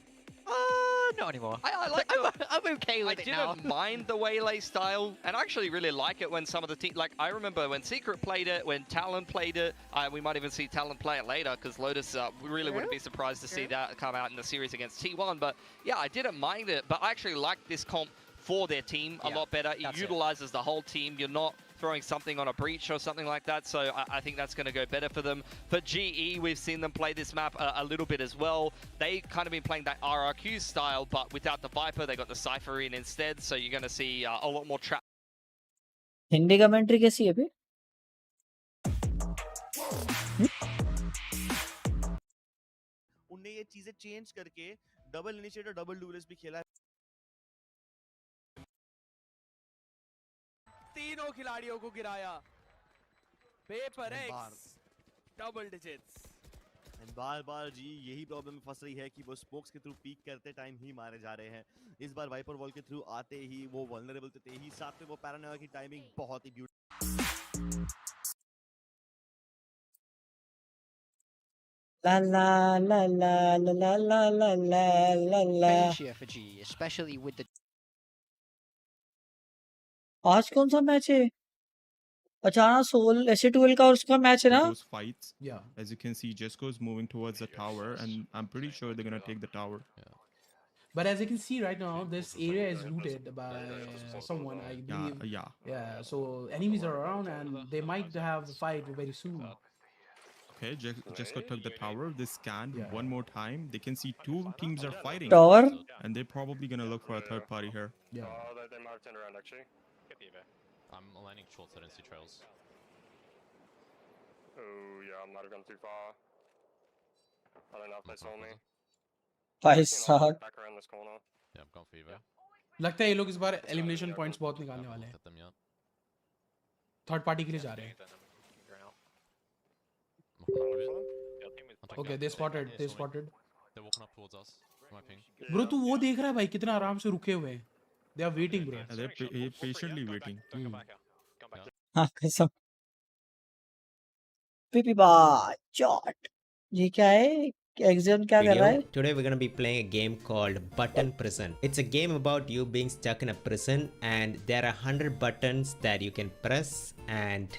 Not anymore. I like I'm okay with it now. I didn't mind the Waylay style, and I actually really like it when some of the team, like I remember when Ssecret played it, when Talon played it. We might even see Talon play it later because Lotus, we really wouldn't be surprised to see that come out in the series against T1. But yeah, I didn't mind it, but I actually like this comp for their team a lot better. It utilizes the whole team. You're not throwing something on a breach or something like that, so I think that's going to go better for them. For GE, we've seen them play this map a little bit as well. They kind of been playing that RRQ style, but without the Viper, they got the Cypher in instead, so you're going to see a lot more trap. Hindi commentary कैसी है बे उनने ये चीजें change करके double initiator double duellist भी खेला है तीनों खिलाड़ियों को गिराया PRX डबल डिजिट्स एंड बार जी यही प्रॉब्लम फंस रही है कि वो स्मोक्स के थ्रू पीक करते टाइम ही मारे जा रहे हैं इस बार वाइपर वॉल के थ्रू आते ही वो वल्नरेबल थे ही साथ में वो पैरानोया की टाइमिंग बहुत ही beautiful La la la la la la la la la la Friendship for GE, especially with the आज कौन सा मैच है अचानक सोल SC12 का और उसका मैच है ना those fights. Yeah. As you can see, Jesco is moving towards the tower, and I'm pretty sure they're gonna take the tower. Yeah. But as you can see right now, this area is looted by someone, I believe. Yeah. So enemies are around, and they might have the fight very soon. Okay, Jesco took the tower. They scanned one more time. They can see two teams are fighting. Tower. And they're probably gonna look for a third party here. Yeah. They might have turned around actually. I'm landing short side and see trails. Oh yeah, I might have gone too far. I don't know if they saw me. भाई साहब Back around this corner. Yeah, I'm going for you. लगता है ये लोग इस बार elimination points बहुत निकालने वाले हैं थर्ड पार्टी के लिए जा रहे हैं Okay, they spotted. They're walking up towards us. Bro, तू वो देख रहा है भाई कितना आराम से रुके हुए हैं. They are waiting, bro. They're patiently waiting. हाँ कसम पीपी बा चॉट ये क्या है एग्जाम क्या कर रहा है Today we're going to be playing a game called Button Prison. It's a game about you being stuck in a prison, and there are 100 buttons that you can press, and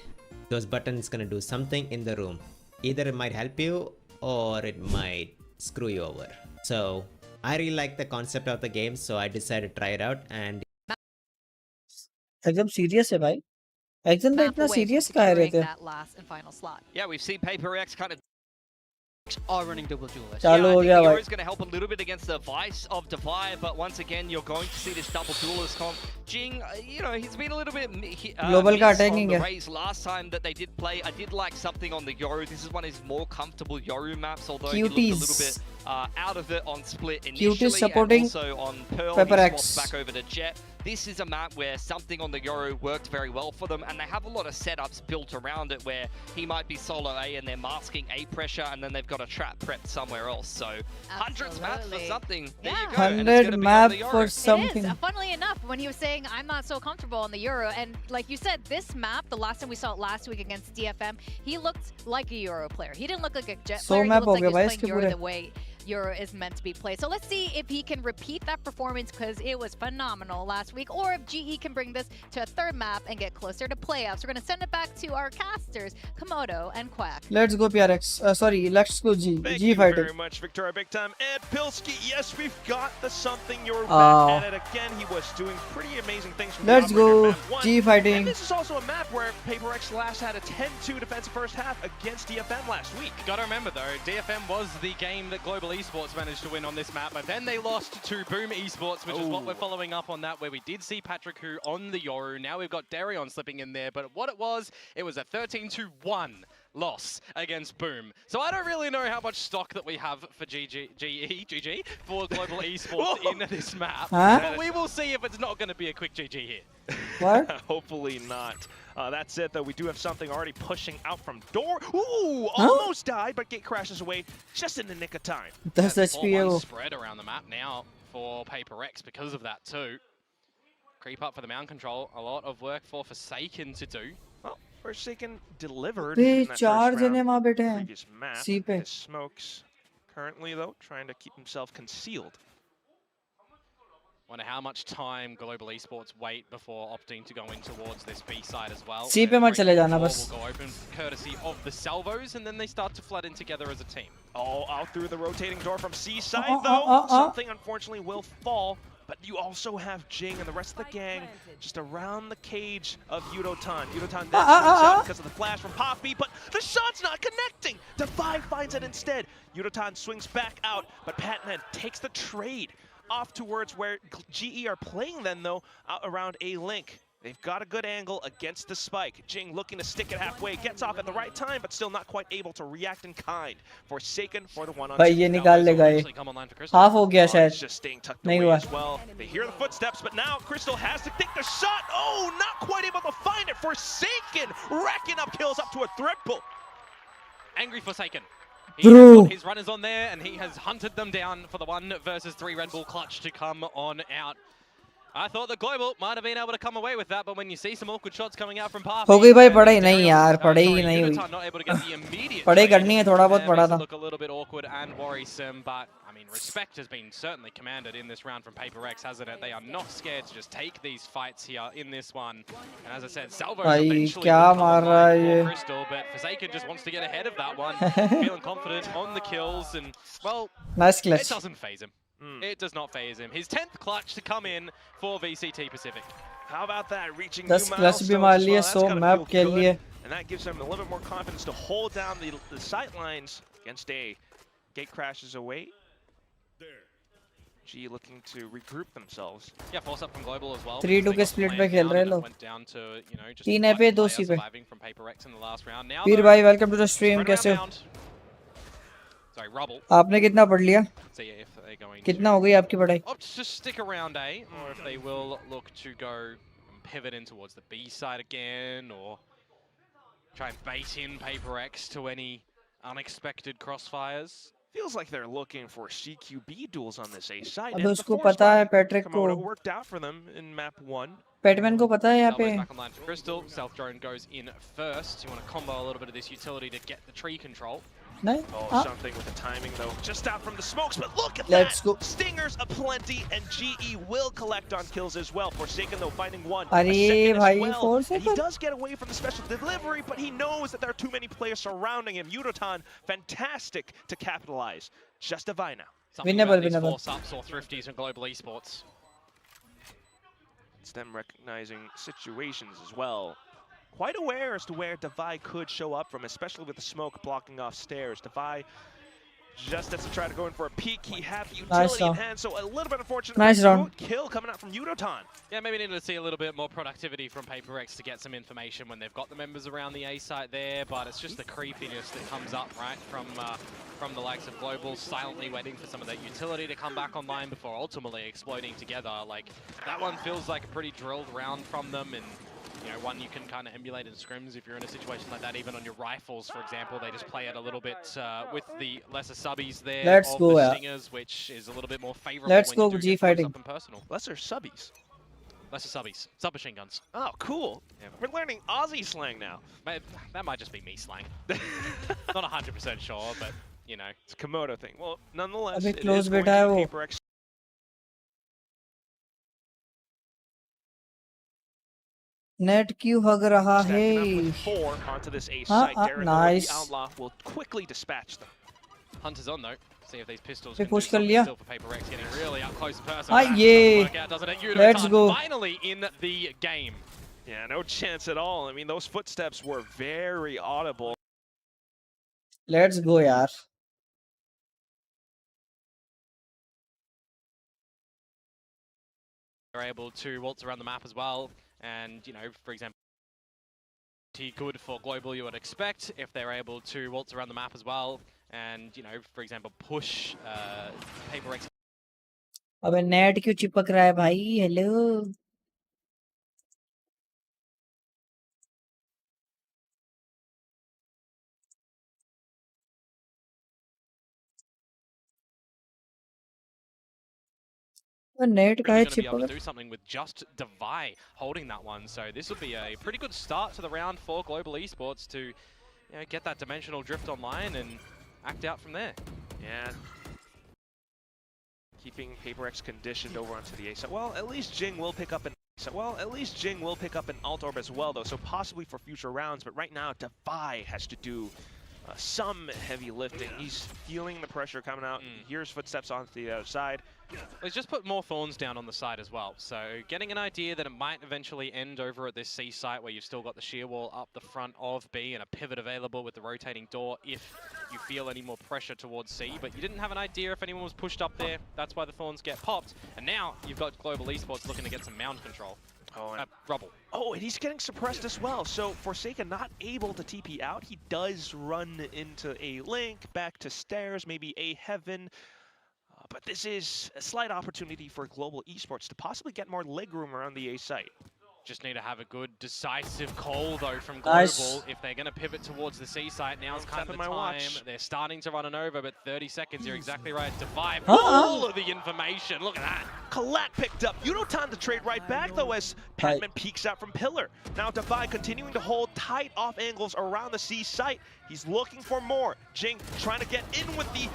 those buttons going to do something in the room. Either it might help you or it might screw you over. So I really like the concept of the game, so I decided to try it out. And एकदम serious है भाई exam में इतना serious काहे रहते हैं that last and final slot. Yeah, we've seen PRX kind of are running double duelist. चालू हो गया भाई is going to help a little bit against the vice of Divide, but once again you're going to see this double duelist comp. Jing, you know, he's been a little bit Global का missed on attacking the है Raze last time that they did play. I did like something on the Yoru. This is one of his more comfortable Yoru maps, although he looked a little bit out of it on Split initially, Cuties supporting and also on Pearl. PRX. He swapped back over to Jet. this is a map where something on the Yoru worked very well for them, and they have a lot of setups built around it where he might be solo A and they're masking A pressure, and then they've got a trap prepped somewhere else. So hundreds maps for something. There you go. 100 map for something. It is. Funnily enough, when he was saying I'm not so comfortable on the Euro, and like you said, this map, the last time we saw it last week against DFM, he looked like a Euro player. He didn't look like a Jet player. He looked like he was playing Euro the way Euro is meant to be played. So let's see if he can repeat that performance, because it was phenomenal last week, or if GE can bring this to a third map and get closer to playoffs. We're going to send it back to our casters, Komodo and Quack. Let's go PRX. Sorry, let's go G. Thank G you fighting. very much, Victoria Big Time. And Pilsky, yes, we've got the something. You're back at it again. He was doing pretty amazing things from Let's go G fighting. And this is also a map where PaperX last had a 10-2 defensive first half against DFM last week. Gotta remember though, DFM was the game that Global Esports managed to win on this map, but then they lost to Boom Esports, which is what we're following up on that, where we did see Patrick Hu on the Yoru. Now we've got Darion slipping in there, but what it was a 13-1 loss against Boom. So I don't really know how much stock that we have for GG for Global Esports in this map. But we will see if it's not going to be a quick GG here. What? Hopefully not. That's it, though. We do have something already pushing out from door. Ooh, almost died, but gate crashes away just in the nick of time. That's HPO. Spread around the map now for PaperX because of that too. Creep up for the mound control. A lot of work for Forsaken to do. Well, Forsaken delivered in that first round. Previous map. His Smokes currently, though, trying to keep himself concealed. Wonder how much time Global Esports wait before opting to go in towards this B side as well. C पे मत चले जाना बस. Will go open courtesy of the salvos, and then they start to flood in together as a team. Oh, out through the rotating door from C side though. Something unfortunately will fall, but you also have Jing and the rest of the gang just around the cage of Yudotan. Yudotan then swings out because of the flash from Poppy, but the shot's not connecting. Defy finds it instead. Yudotan swings back out, but Patman takes the trade off towards where GE are playing then, though, around A-Link. They've got a good angle against the spike. Jing looking to stick it halfway, gets off at the right time, but still not quite able to react in kind. Forsaken for the one-on-two. भाई ये निकाल लेगा ये. Half हो गया शायद. Just staying tucked away as well. They hear the footsteps, but now Crystal has to take the shot. Oh, not quite able to find it. Forsaken racking up kills up to a triple. Angry Forsaken. He has got his runners on there, and he has hunted them down for the 1 versus 3 Red Bull clutch to come on out. I thought the Global might have been able to come away with that, but when you see some awkward shots coming out from Parpy, हो गई भाई पढ़ाई नहीं यार पढ़ाई नहीं हुई पढ़ाई करनी है थोड़ा बहुत पढ़ा था look a little bit awkward and worrisome, but I mean respect has been certainly commanded in this round from PaperX, hasn't it? They are not scared to just take these fights here in this one, and as I said, Salvo eventually will come online for Crystal, but Forsaken just wants to get ahead of that one, feeling confident on the kills, and well, nice clutch. It doesn't phase him. It does not phase him. His 10th clutch to come in for VCT Pacific. How about that? Reaching 10 clutch भी मार लिए 100 map के लिए. And that gives him a little bit more confidence to hold down the sight lines against A. Gate crashes away. G looking to regroup themselves. Yeah, force up from Global as well. 3-2 के split पे खेल रहे हैं लोग. 3 पे 2 C पे. वीर भाई welcome to the stream. कैसे हो? Sorry, Rubble. आपने कितना पढ़ लिया? कितना हो गई आपकी पढ़ाई? Just stick around A, or if they will look to go and pivot in towards the B side again, or try and bait in PaperX to any unexpected crossfires. Feels like they're looking for CQB duels on this A side. अब उसको पता है Patrick को. Worked out for them in map 1. Petman को पता है यहाँ पे. Back online for Crystal. Self drone goes in first. You want to combo a little bit of this utility to get the tree control. नहीं. Something with the timing though. Just out from the smokes, but look at Let's that. Go. Stingers aplenty, and GE will collect on kills as well. Forsaken though finding one. अरे भाई and he does get away from the special delivery, but he knows that there are too many players surrounding him. Yudotan, fantastic to capitalize. Just a Vi now. Winnable. Force ups or thrifties in Global Esports. It's them recognizing situations as well. Quite aware as to where Devi could show up from, especially with the smoke blocking off stairs. Devi just as to try to go in for a peek. He had the utility in hand, so a little bit unfortunate. Nice round. Kill coming out from Udotan. Yeah, maybe needed to see a little bit more productivity from PaperX to get some information when they've got the members around the A site there, but it's just the creepiness that comes up, right, from the likes of Global, silently waiting for some of that utility to come back online before ultimately exploding together. Like, that one feels like a pretty drilled round from them, and you know, one you can kind of emulate in scrims if you're in a situation like that. Even on your rifles, for example, they just play it a little bit with the lesser subbies there. Let's of go, the yeah. Stingers, which is a little bit more favorable. Let's when go you do G get close fighting. up and personal. Lesser subbies. Lesser subbies, submachine guns. Oh, cool. Yeah. We're learning Aussie slang now. That might just be me slang. Not 100% sure, but you know, it's a Komodo thing. Well, nonetheless, अबे it close is going बैठा है to वो. PaperX. Net क्यों हग रहा है? Stacking up with 4 onto this A site. Darren, nice. the Outlaw will quickly dispatch them. Hunters on though. See if these pistols They can push do something कर लिया. still for PaperX, getting really up close and personal. Ah, That yeah. doesn't work out, doesn't it? Udotan Let's go. finally in the game. Yeah, no chance at all. I mean, those footsteps were very audible. Let's go, यार. They're able to waltz around the map as well, and you know, for example, good for Global you would expect if they're able to waltz around the map as well, and you know, for example, push PaperX. अबे net क्यों चिपक रहा है भाई? Hello. Net का है Going to be able to चिपक. do something with just Devi holding that one, so this will be a pretty good start to the round for Global Esports to, you know, get that dimensional drift online and act out from there. Yeah. Keeping PaperX conditioned over onto the A side. Well, at least Jing will pick up an alt orb as well, though, so possibly for future rounds. But right now, Devi has to do some heavy lifting. He's feeling the pressure coming out. He hears footsteps onto the other side. He's just put more thorns down on the side as well, so getting an idea that it might eventually end over at this C site where you've still got the shear wall up the front of B and a pivot available with the rotating door if you feel any more pressure towards C, but you didn't have an idea if anyone was pushed up there. That's why the thorns get popped, and now you've got Global Esports looking to get some mound control. Rubble. Oh, and he's getting suppressed as well. So Forsaken not able to TP out. He does run into a link, back to stairs, maybe a heaven. But this is a slight opportunity for Global Esports to possibly get more leg room around the A site. Just need to have a good decisive call though from Nice. Global. If they're going to pivot towards the C site, now's kind of the time. Watch. They're starting to run it over, but 30 seconds, you're exactly right. Devi, all of the information, look at that. Kalak picked up. Udotan to trade right back though as Patman peeks out from Pillar. Now Devi continuing to hold tight off angles around the C site. He's looking for more. Jing trying to get in with the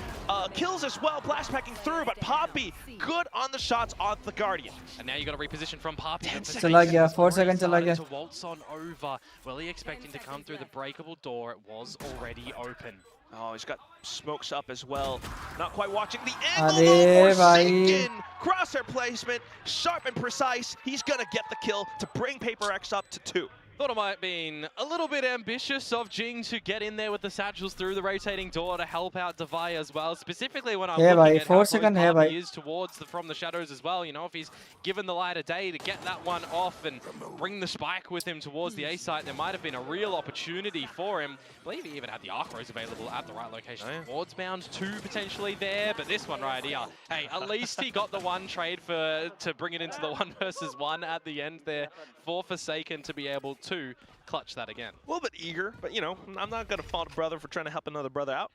kills as well. Blast packing through, but Poppy good on the shots on the Guardian. And now you got a reposition from Poppy. चला गया. 4 seconds चला गया. To waltz on over. Willie expecting to come through the breakable door. It was already open. Oh, he's got smokes up as well. Not quite watching the अरे angle. भाई. Crosshair placement, sharp and precise. He's gonna get the kill to bring PaperX up to 2. Thought it might have been a little bit ambitious of Jing to get in there with the satchels through the rotating door to help out Devi as well. Specifically when I'm looking at how close Poppy is towards from the shadows as well. You know, if he's given the light of day to get that one off and bring the spike with him towards the A site, there might have been a real opportunity for him. I believe he even had the arc rose available at the right location. Towards bound 2 potentially there, but this one right here, hey, at least he got the one trade to bring it into the 1 versus 1 at the end there for Forsaken to be able to clutch that again. A little bit eager, but you know, I'm not gonna fault a brother for trying to help another brother out.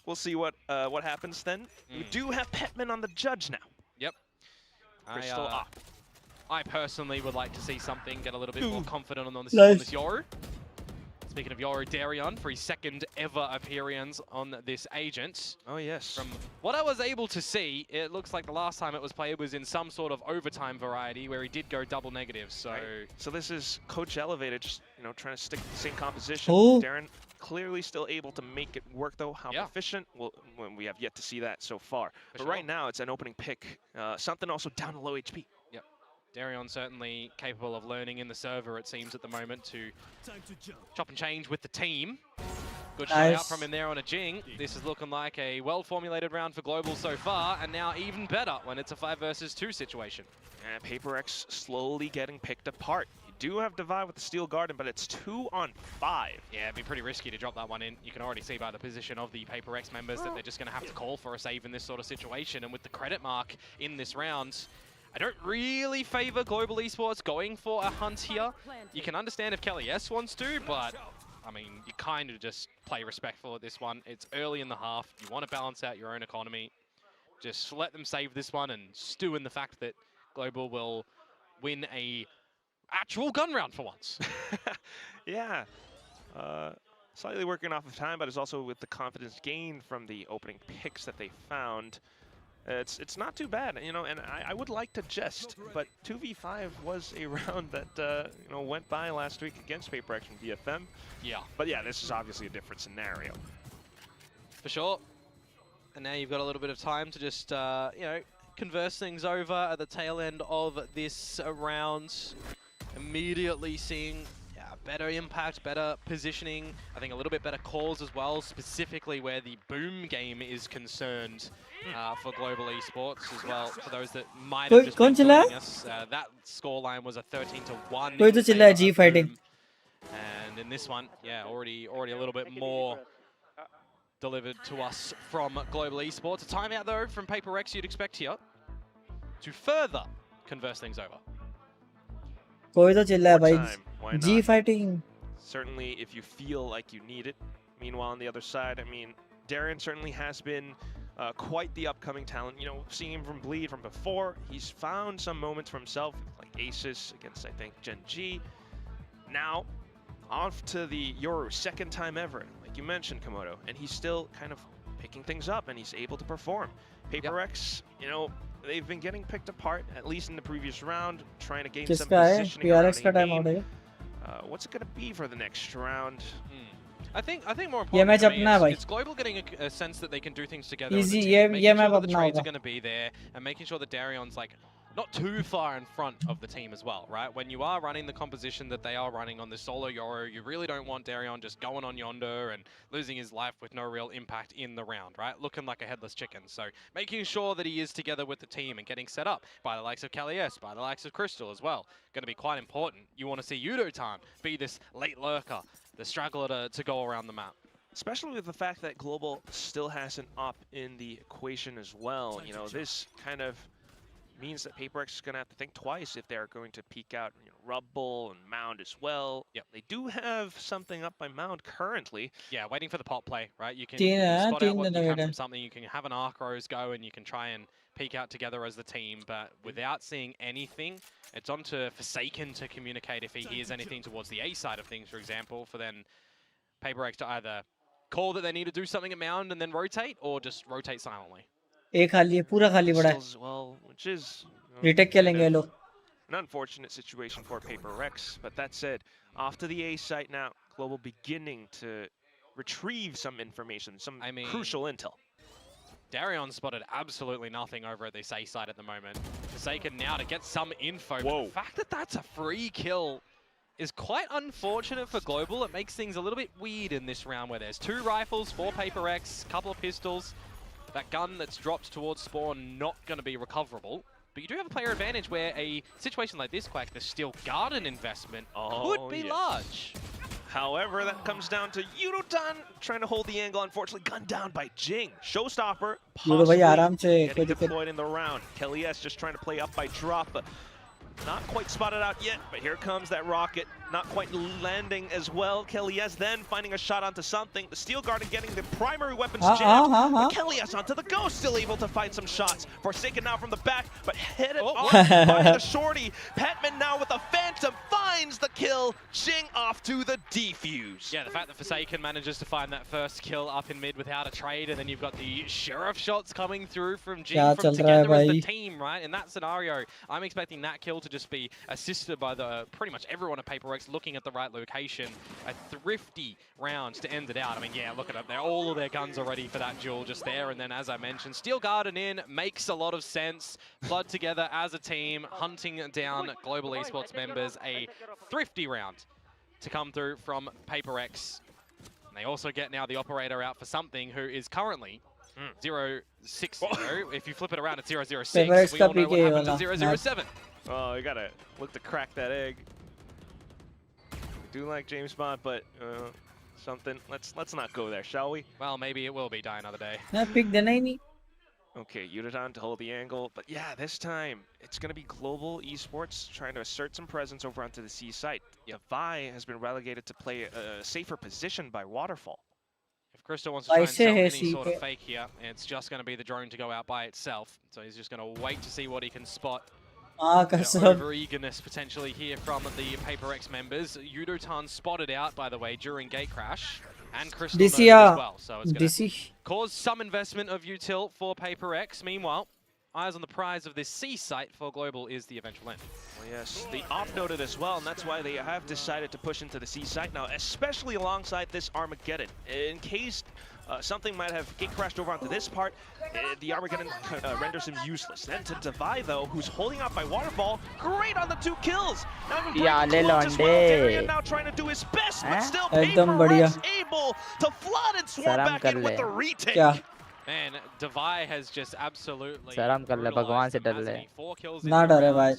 We'll see what happens then. We do have Petman on the judge now. Yep. Crystal up. I personally would like to see something get a little bit more confident on this Yoru. Speaking of Yoru, Darion for his 2nd ever appearance on this agent. Oh yes. From what I was able to see, it looks like the last time it was played was in some sort of overtime variety where he did go double negative. So, so this is Coach Elevated, just trying to stick to the same composition. Darren clearly still able to make it work though. How efficient? Well, we have yet to see that so far. But right now it's an opening pick. Something also down to low HP. Yep. Darion certainly capable of learning in the server, it seems, at the moment to chop and change with the team. Good shot out from him there on a Jing. This is looking like a well-formulated round for Global so far, and now even better when it's a 5 versus 2 situation. And PaperX slowly getting picked apart. You do have Divide with the Steel Garden, but it's 2 on 5. Yeah, it'd be pretty risky to drop that one in. You can already see by the position of the PaperX members that they're just going to have to call for a save in this sort of situation. And with the credit mark in this round, I don't really favor Global Esports going for a hunt here. You can understand if Kelly S wants to, but I mean, you kind of just play respectful at this one. It's early in the half. You want to balance out your own economy. Just let them save this one and stew in the fact that Global will win a actual gun round for once. Yeah. Slightly working off of time, but it's also with the confidence gained from the opening picks that they found. It's not too bad, you know, and I would like to jest, but 2v5 was a round that, you know, went by last week against PaperX from DFM. Yeah. But yeah, this is obviously a different scenario. For sure. And now you've got a little bit of time to just, you know, converse things over at the tail end of this round. Immediately seeing better impact, better positioning, I think a little bit better calls as well, specifically where the boom game is concerned for Global Esports as well. For those that might have just been joining us, that scoreline was a 13-1. कोई तो चिल्ला है G fighting. And in this one, yeah, already a little bit more delivered to us from Global Esports. A timeout though from PaperX you'd expect here to further converse things over. कोई तो चिल्ला है भाई. G fighting. Certainly, if you feel like you need it. Meanwhile, on the other side, I mean, Darren certainly has been quite the upcoming talent. You know, seeing him from Bleed from before, he's found some moments for himself, like Aces against, I think, Gen.G. Now, off to the Yoru, second time ever, like you mentioned, Komodo, and he's still kind of picking things up, and he's able to perform. PaperX, you know, they've been getting picked apart, at least in the previous round, trying to gain some positioning around a what's it going to be for the next round? I think more important for me it's Global getting a sense that they can do things together. Easy, making sure that the trades are going to be there, and making sure that Darion's like not too far in front of the team as well, right? When you are running the composition that they are running on the solo Yoru, you really don't want Darion just going on yonder and losing his life with no real impact in the round, right? Looking like a headless chicken. So making sure that he is together with the team and getting set up by the likes of Kelly S, by the likes of Crystal as well, going to be quite important. You want to see Yudotan be this late lurker, the straggler to go around the map. Especially with the fact that Global still has an op in the equation as well. You know, this kind of means that PaperX is going to have to think twice if they're going to peek out, you know, Rubble and Mound as well. Yep. They do have something up by Mound currently. Yeah, waiting for the pop play, right? You can spot out what you can from something. You can have an Arc Rose go and you can try and peek out together as the team, but without seeing anything, it's on to Forsaken to communicate if he hears anything towards the A side of things, for example, for then PaperX to either call that they need to do something at Mound and then rotate, or just rotate silently. एक खाली है, पूरा खाली पड़ा है. Well, which is retake क्या लेंगे ये लोग? An unfortunate situation for PaperX, but that said, off to the A site now. Global beginning to retrieve some information, some crucial intel. Darion spotted absolutely nothing over at this A site at the moment. Forsaken now to get some info. Whoa. But the fact that that's a free kill is quite unfortunate for Global. It makes things a little bit weird in this round where there's 2 rifles, 4 PaperX, couple of pistols. That gun that's dropped towards Spawn not going to be recoverable. But you do have a player advantage where a situation like this, Quack, the Steel Garden investment could be large. However, that comes down to Yudotan trying to hold the angle. Unfortunately, gunned down by Jing. Showstopper possibly getting deployed in the round. Kelly S just trying to play up by drop. Not quite spotted out yet, but here comes that rocket. Not quite landing as well. Kelly S then finding a shot onto something. The Steel Garden getting the primary weapons jammed. Kelly S onto the go, still able to find some shots. Forsaken now from the back, but headed off by the shorty. Petman now with a Phantom finds the kill. Jing off to the defuse. Yeah, the fact that Forsaken manages to find that first kill up in mid without a trade, and then you've got the Sheriff shots coming through from Jing from together as the team, right? In that scenario, I'm expecting that kill to just be assisted by the pretty much everyone at PaperX looking at the right location. A thrifty round to end it out. I mean, yeah, look at it. All of their guns are ready for that duel just there. And then, as I mentioned, Steel Garden in makes a lot of sense. Flood together as a team, hunting down Global Esports members. A thrifty round to come through from PaperX. And they also get now the operator out for something who is currently 060. If you flip it around, it's 006. We all know what happens at 007. Oh, you gotta look to crack that egg. I do like James Bond, but something. Let's not go there, shall we? Well, maybe it will be Die Another Day. pick देना ही नहीं. Okay, Udadan to hold the angle, but yeah, this time it's going to be Global Esports trying to assert some presence over onto the C site. Devi has been relegated to play a safer position by Waterfall. If Crystal wants to try and sell any sort of fake here, it's just going to be the drone to go out by itself. So he's just going to wait to see what he can spot. Over eagerness potentially here from the Paper X members. Udotan spotted out, by the way, during gate crash. And Crystal knows as well, so it's going to cause some investment of util for Paper X. Meanwhile, eyes on the prize of this C site for Global is the eventual end. Well, yes, the off noted as well, and that's why they have decided to push into the C site now, especially alongside this Armageddon. In case something might have gate crashed over onto this part, the Armageddon renders him useless. Then to Devi, though, who's holding out by Waterfall, great on the 2 kills. Now Darian now trying to do his best, but still Paper X able to flood and swarm back in with the retake. Man, Devi has just absolutely शर्म कर ले भगवान से डर ले. 4 kills ना डरे भाई.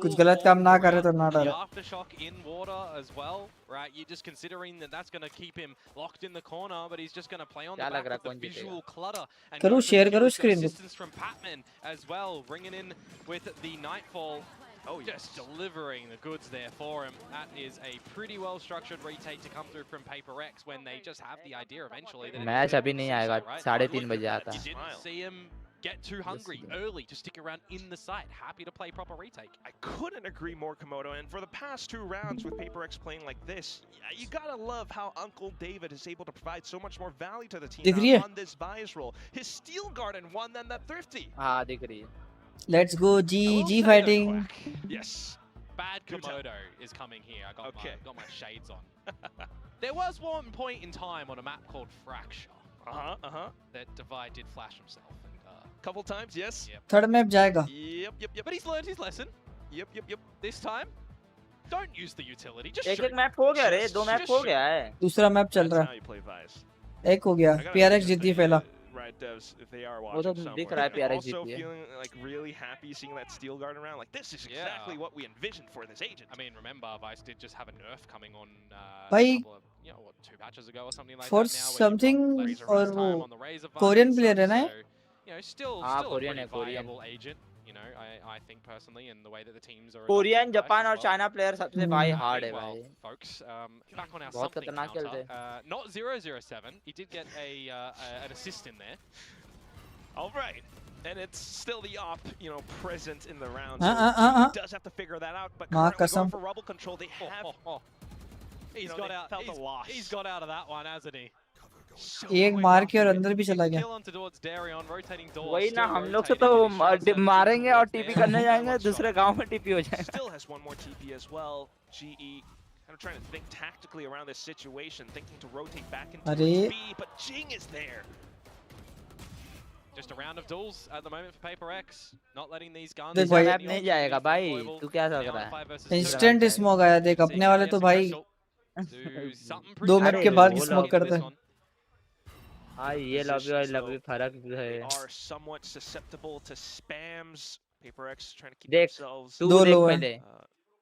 कुछ गलत काम ना करे तो ना डरे. Aftershock in water as well, right? You're just considering that that's going to keep him locked in the corner, but he's just going to play on the back of the visual clutter. And करूँ share करूँ screen. Assistance from Patman as well, bringing in with the Nightfall. Oh, just delivering the goods there for him. That is a pretty well-structured retake to come through from Paper X when they just have the idea eventually. Match अभी नहीं आएगा 3:30 बजे आता. You didn't see him get too hungry early to stick around in the site. Happy to play proper retake. I couldn't agree more, Komodo. And for the past 2 rounds with Paper X playing like this, you gotta love how Uncle David is able to provide so much more value to the team on this Vice roll. His Steel Guard and one, then that Thrifty. हाँ दिख रही है. Let's go GEG fighting. Yes. Bad Komodo is coming here. I got my shades on. There was one point in time on a map called Fracture. That Devi did flash himself. Couple times, yes. Third map जाएगा. Yep. But he's learned his lesson. Yep. This time, don't use the utility. Just एक map हो गया रे, 2 map हो गया है. दूसरा map चल रहा है. एक हो गया. PRX जीत गई पहला. Right, devs, if they are watching somewhere. Also feeling like really happy seeing that Steel Guard around. Like this is exactly what we envisioned for this agent. I mean, remember, Vice did just have a nerf coming on भाई 2 patches ago or something like for that. Now something और वो Korean player है ना? You know, still a pretty viable agent. You know, I think personally, in the way that the teams are. Korean, Japan और China player सबसे भाई hard है भाई. Folks, back on our something counter. Not 007. He did get an assist in there. All right. And it's still the op, present in the round. So he does have to figure that out. But currently going for rubble control, they have. He's got out. He's got out of that one, hasn't he? एक मार के और अंदर भी चला गया. वही ना हम लोग से तो मारेंगे और टीपी करने जाएंगे दूसरे गांव में टीपी हो जाएगा. Still has one more TP as well. GE kind of trying to think tactically around this situation, thinking to rotate back into B, but Jing is there. Just a round of duels at the moment for Paper X, not letting these guns. दूसरा map नहीं जाएगा भाई. तू क्या सोच रहा है? Instant smoke आया देख अपने वाले तो भाई 2 मैप के बाद स्मोक करते हैं. हाँ ये लॉबी और लॉबी फर्क है. Are somewhat susceptible to spams. Paper X trying to keep देख themselves. तू देख पहले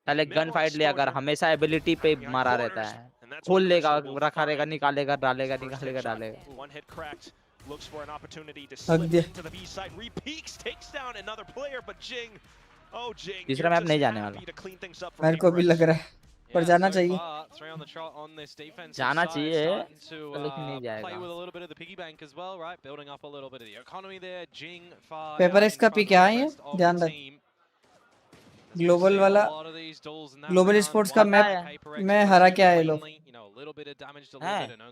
पहले गन फाइट ले अगर हमेशा एबिलिटी पे मारा रहता है. खोल लेगा रखा रहेगा निकालेगा डालेगा. One hit cracked. Looks for an opportunity to slip into the B side. Repeaks, takes down another player, but Jing. Oh Jing. तीसरा मैप नहीं जाने वाला. मेरे को भी लग रहा है. पर जाना चाहिए. जाना चाहिए लेकिन नहीं जाएगा. पेपर एक्स का पिक क्या है ध्यान रख. ग्लोबल वाला ग्लोबल स्पोर्ट्स का मैप में हरा क्या है लोग.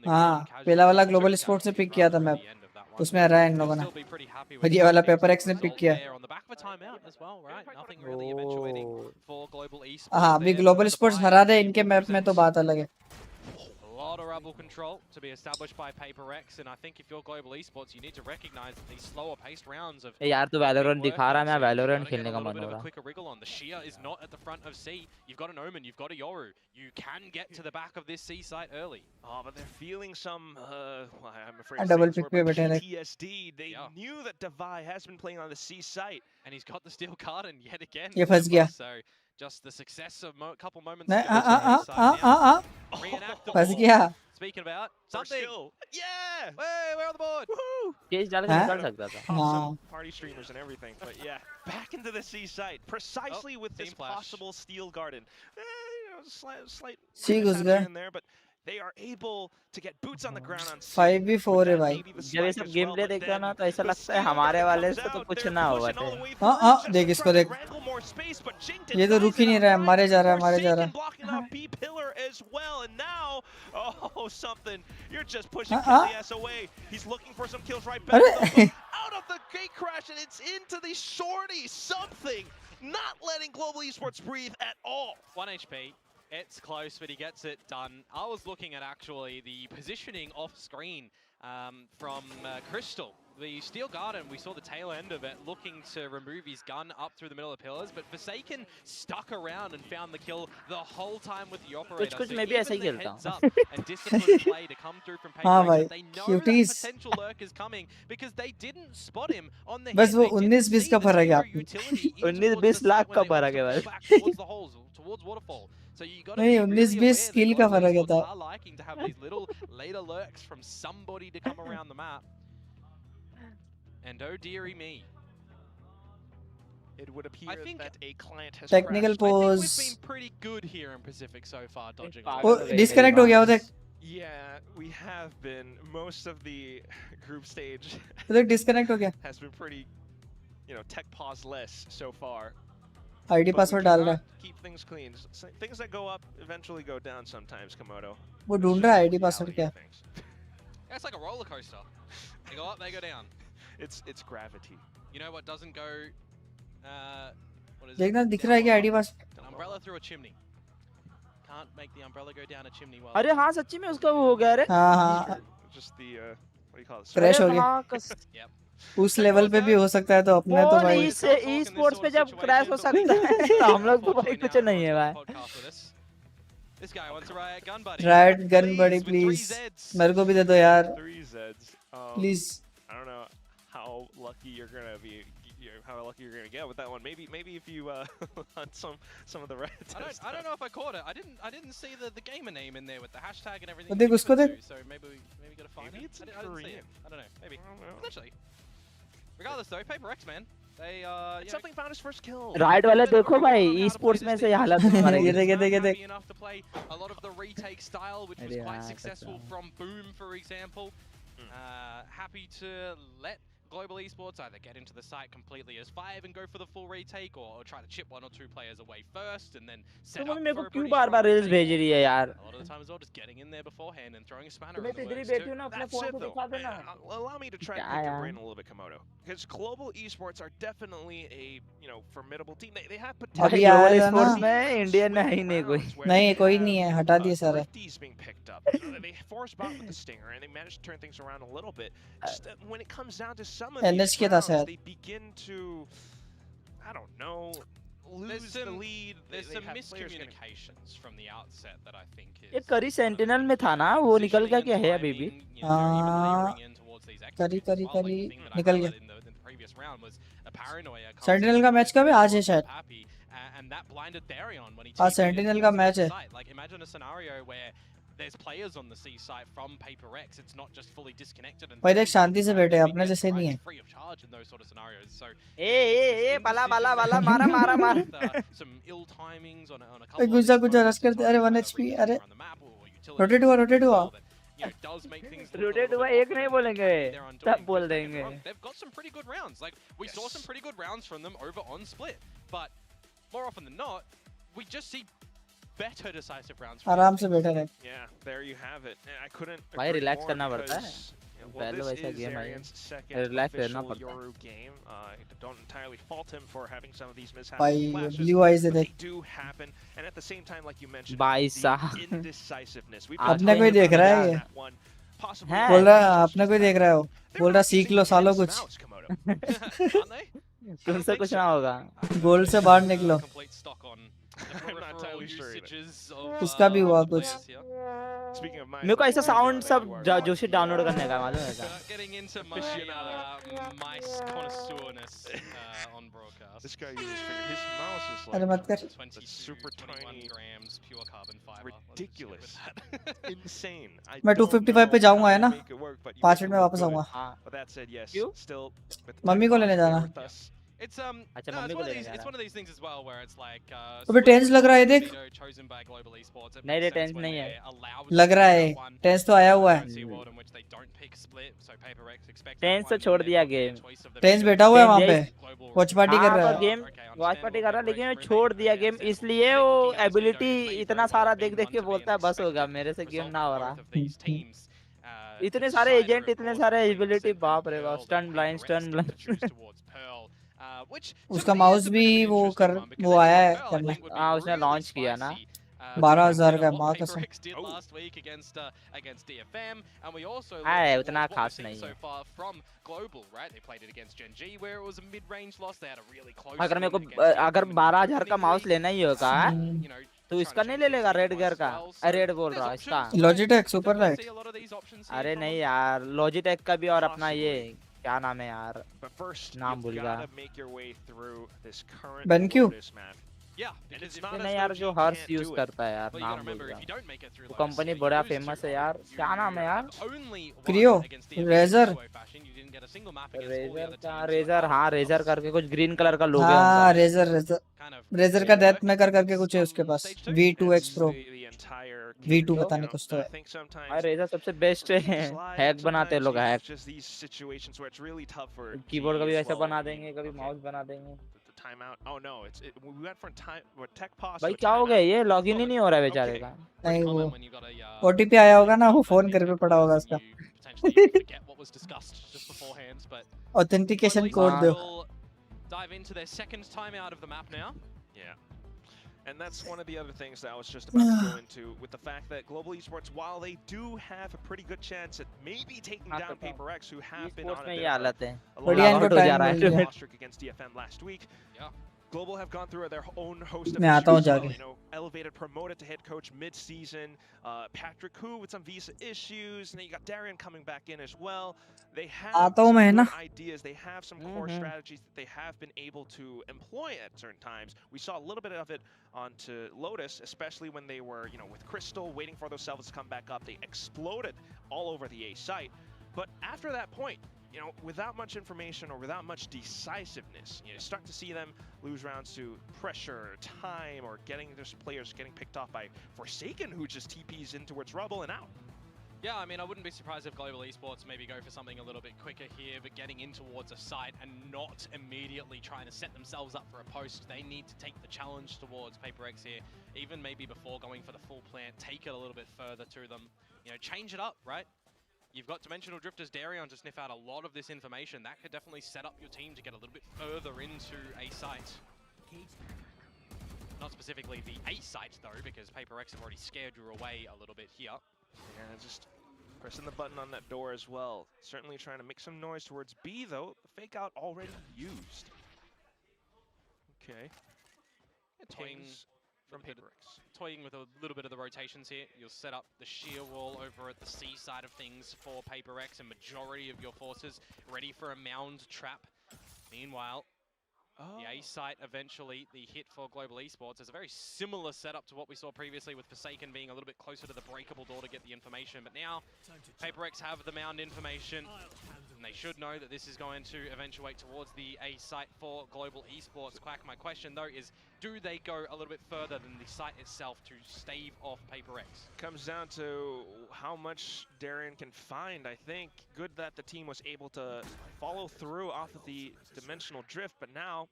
हाँ पहला वाला ग्लोबल स्पोर्ट्स ने पिक किया था मैप. उसमें हरा है इन लोगों ने. और ये वाला पेपर एक्स ने पिक किया. हाँ अभी ग्लोबल स्पोर्ट्स हरा दे इनके मैप में तो बात अलग है. considerable control to be established by PRX, and I think if you're Global Esports, you need to recognize that these slower paced rounds of यार तू Valorant दिखा रहा है, मैं Valorant खेलने का मन हो रहा. quicker wriggle on. The Sheer is not at the front of C. You've got an Omen, you've got a Yoru. You can get to the back of this C site early. Oh, but they're feeling some, well, I'm afraid double to say pick this word, पे but बैठे PTSD. They knew that Devi has been playing on the C site. And he's got the steel garden yet again. ये फंस गया. So just the success of a couple moments नहीं ago. फंस गया. Speaking about something. Yeah! Hey, we're on the board. Woohoo! Case डाल के निकाल सकता था. Awesome party streamers and everything, but yeah, back into the C site precisely with this possible steel garden. You know, slight C घुस गया. in there, but they are able to get boots on the ground on C. 5v4 है भाई. जब ये सब game play देखता ना तो ऐसा लगता है हमारे वाले से तो कुछ ना होगा. हाँ देख इसको देख. ये तो रुक ही नहीं रहा है. मारे जा रहा है, मारे जा रहा है. B pillar as well, and now, oh, something. You're just pushing KS away. He's looking for some kills right back. Out of the gate crash, and it's into the shorty. Something not letting Global Esports breathe at all. 1 HP. It's close, but he gets it done. I was looking at actually the positioning off screen from Crystal. The steel garden, we saw the tail end of it, looking to remove his gun up through the middle of the pillars, but Forsaken stuck around and found the kill the whole time with the operator. कुछ so मैं भी ऐसा ही खेलता हूँ. and disciplined play to come through from PRX, they know that potential lurk is coming because they didn't spot him on the बस वो 19-20 का फर्क है आप. 19-20 लाख का फर्क है भाई. towards the holes, towards waterfall. So you got to नहीं, be really 19-20 aware skill that का Global फर्क है Esports था. are liking to have these little later lurks from somebody to come around the map. And oh dearie me. It would appear that a client has technical crashed. pause. I think we've been pretty good here in Pacific so far, dodging. वो disconnect हो गया वो देख. Yeah, we have been. Most of the group stage उधर disconnect हो गया. has been pretty, you know, tech pause-less so far. ID password डाल रहा है. Keep things clean. Things that go up eventually go down sometimes, Komodo. वो ढूंढ रहा है ID password क्या. Yeah, it's like a roller coaster. They go up, they go down. It's gravity. You know what doesn't go? What is देखना it? दिख रहा है क्या ID password. An umbrella through a chimney. Can't make the umbrella go down a chimney while. अरे हाँ सच्ची में उसका वो हो गया रे. हाँ. Just the what do you call it? Crash हो गया. Yep. उस लेवल पे भी हो सकता है तो अपने तो भाई. ई स्पोर्ट्स पे जब क्रैश हो सकता है तो हम लोग तो भाई कुछ नहीं है भाई. This guy wants a riot gun buddy. Riot gun buddy please. मेरे को भी दे दो यार. 3 Zeds. Please. I don't know how lucky you're gonna be. How lucky you're gonna get with that one. Maybe if you hunt some of the red. I don't know if I caught it. I didn't see the gamer name in there with the hashtag and everything. देख उसको देख. So maybe gotta find maybe it. It's I didn't see it. I don't know. Maybe. Potentially. Regardless though, PRX man. They something found his first kill. Right वाले देखो भाई e sports में से हालत हमारे ये देख enough to play a lot of the retake style, which was quite successful from Boom, for example. Happy to let Global Esports either get into the site completely as 5 and go for the full retake, or try to chip 1 or 2 players away first and then set up मेरे को for a क्यों pretty बार-बार strong reels भेज रही है यार. A lot of the time as well, just getting in there beforehand and throwing a spanner मैं in the इधर ही works बैठी too. हूँ ना अपने That's फोन it को though. दिखा देना. Allow me to try to pick your brain a little bit, Komodo. Because Global Esports are definitely a formidable team. They have potential. अभी आया ना. में इंडियन है ही नहीं कोई. नहीं कोई नहीं है हटा दिए सारे. Being picked up. They force bot with the stinger and they manage to turn things around a little bit. Just when it comes down to some of these rounds, they begin to, I don't know, lose the lead. There's some miscommunications from the outset that I think is. ये करी sentinel में था ना वो निकल गया क्या है अभी भी. हाँ. करी निकल गया. सेंटिनल का मैच कब है आज है शायद. हाँ सेंटिनल का मैच है. Imagine a scenario where there's players on the C site from PRX. It's not just fully disconnected and भाई देख शांति से बैठे अपने जैसे नहीं है. free of charge in those sort of scenarios. So ए बाला मारा. Some ill timings on a couple. गुजा रश करते. अरे 1 HP. अरे रोटेट हुआ. रोटेट हुआ एक नहीं बोलेंगे सब बोल देंगे. They've got some pretty good rounds. Like we saw some pretty good rounds from them over on split, but more often than not, we just see better decisive rounds. आराम से बैठे रहे. Yeah, there you have it. I couldn't. भाई relax करना पड़ता है. Well, पहले this वैसा is गेम है Arian's second रिलैक्स रहना official पड़ता है Euro game. I don't entirely fault him for having some of these mishaps भाई and flashes, blue eyes है but they देख do happen. And at the same time, like you mentioned, भाई the साहब indecisiveness. We've अपने talked कोई about देख रहा है that ये one. Possibly है बोल रहा Resource अपने just कोई देख रहा है वो बोल रहा सीख लो सालो कुछ aren't they? तुमसे कुछ ना होगा गोल से बाहर निकलो Complete stock on I'm not entirely sure either. usages of उसका भी हुआ कुछ players here. Speaking of मेरे को ऐसा साउंड सब जोशी डाउनलोड करने का मालूम है क्या Getting into my mice connoisseurness on broadcast. This guy uses finger. His mouse is अरे मत like कर the super 21 tiny, grams pure carbon fiber. ridiculous, insane. I मैं don't 255 know पे जाऊंगा है how ना to make it work, but you 5 make minute it में look वापस good. आऊंगा But that said, yes, क्यों? still with the mummy tech को लेने box जाना there with us. It's अच्छा no, मम्मी it's को one of लेने these जा it's रहा one of these things as well where it's like अबे टेंस लग रहा है देख chosen by Global Esports. नहीं रे टेंस नहीं है लग रहा है टेंस तो आया हुआ है टेंस तो छोड़ दिया गेम टेंस बैठा हुआ है वहाँ पे वॉच पार्टी कर रहा है गेम वॉच पार्टी कर रहा है लेकिन वो छोड़ दिया गेम इसलिए वो एबिलिटी इतना सारा देख देख के बोलता है बस हो गया मेरे से गेम ना हो रहा इतने सारे एजेंट इतने सारे एबिलिटी बाप रे बाप स्टन ब्लाइंड उसका माउस भी वो आया है करने हाँ उसने लॉन्च किया ना 12,000 का माँ कसम है उतना खास नहीं है अगर मेरे को अगर 12,000 का माउस लेना ही होगा तो इसका नहीं ले लेगा रेड गियर का रेड बोल रहा इसका लॉजिटेक सुपर लाइट अरे नहीं यार लॉजिटेक का भी और अपना ये क्या नाम है यार नाम भूल गया बेनक्यू नहीं यार जो हर्ष यूज करता है यार नाम भूल गया वो कंपनी बड़ा फेमस है यार क्या नाम है यार क्रियो रेजर रेजर हाँ रेजर करके कुछ ग्रीन कलर का लोगो है हाँ रेजर का डेथ मेकर करके कुछ है उसके पास V2X Pro V2 पता नहीं कुछ तो है रेजर सबसे बेस्ट है हैक बनाते लोग हैक कीबोर्ड कभी ऐसा बना देंगे कभी माउस बना देंगे भाई क्या हो गया ये लॉगिन ही नहीं हो रहा है बेचारे का नहीं वो ओटीपी आया होगा ना वो फोन करके पड़ा होगा उसका ऑथेंटिकेशन कोड दो dive into their second time out of the map now. Yeah. And that's one of the other things that I was just about to go into with the fact that Global Esports, while they do have a pretty good chance at maybe taking down PaperX, who have been on a loss streak against DFM last week. Yeah. Global have gone through their own host of issues, you know, elevated, promoted to head coach mid-season. Patrick Hu with some visa issues, and then you got Darian coming back in as well. They have some good ideas. They have some core strategies that they have been able to employ at certain times. We saw a little bit of it onto Lotus, especially when they were, you know, with Crystal, waiting for those salvos to come back up. They exploded all over the A site. But after that point, you know, without much information or without much decisiveness, you start to see them lose rounds to pressure, time, or getting their players getting picked off by Forsaken, who just TPs in towards Rubble and out. Yeah, I mean, I wouldn't be surprised if Global Esports maybe go for something a little bit quicker here, but getting in towards a site and not immediately trying to set themselves up for a post. They need to take the challenge towards PaperX here, even maybe before going for the full plant, take it a little bit further to them. You know, change it up, right? You've got Dimensional Drifters Darion to sniff out a lot of this information. That could definitely set up your team to get a little bit further into a site. Not specifically the A site though, because PaperX have already scared you away a little bit here. Yeah, just pressing the button on that door as well. Certainly trying to make some noise towards B though. The fake out already used. Okay. From PaperX. Toying with a little bit of the rotations here. You'll set up the shear wall over at the C side of things for PaperX, and majority of your forces ready for a mound trap. Meanwhile, the A site eventually, the hit for Global Esports is a very similar setup to what we saw previously with Forsaken being a little bit closer to the breakable door to get the information. But now, PaperX have the mound information, and they should know that this is going to eventuate towards the A site for Global Esports. Quack, my question though is, do they go a little bit further than the site itself to stave off PaperX? Comes down to how much Darian can find. I think good that the team was able to follow through off of the dimensional drift, but now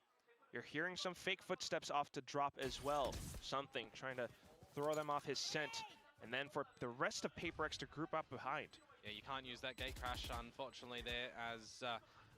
you're hearing some fake footsteps off to drop as well. Something trying to throw them off his scent, and then for the rest of PaperX to group up behind. Yeah, you can't use that gate crash, unfortunately, there as...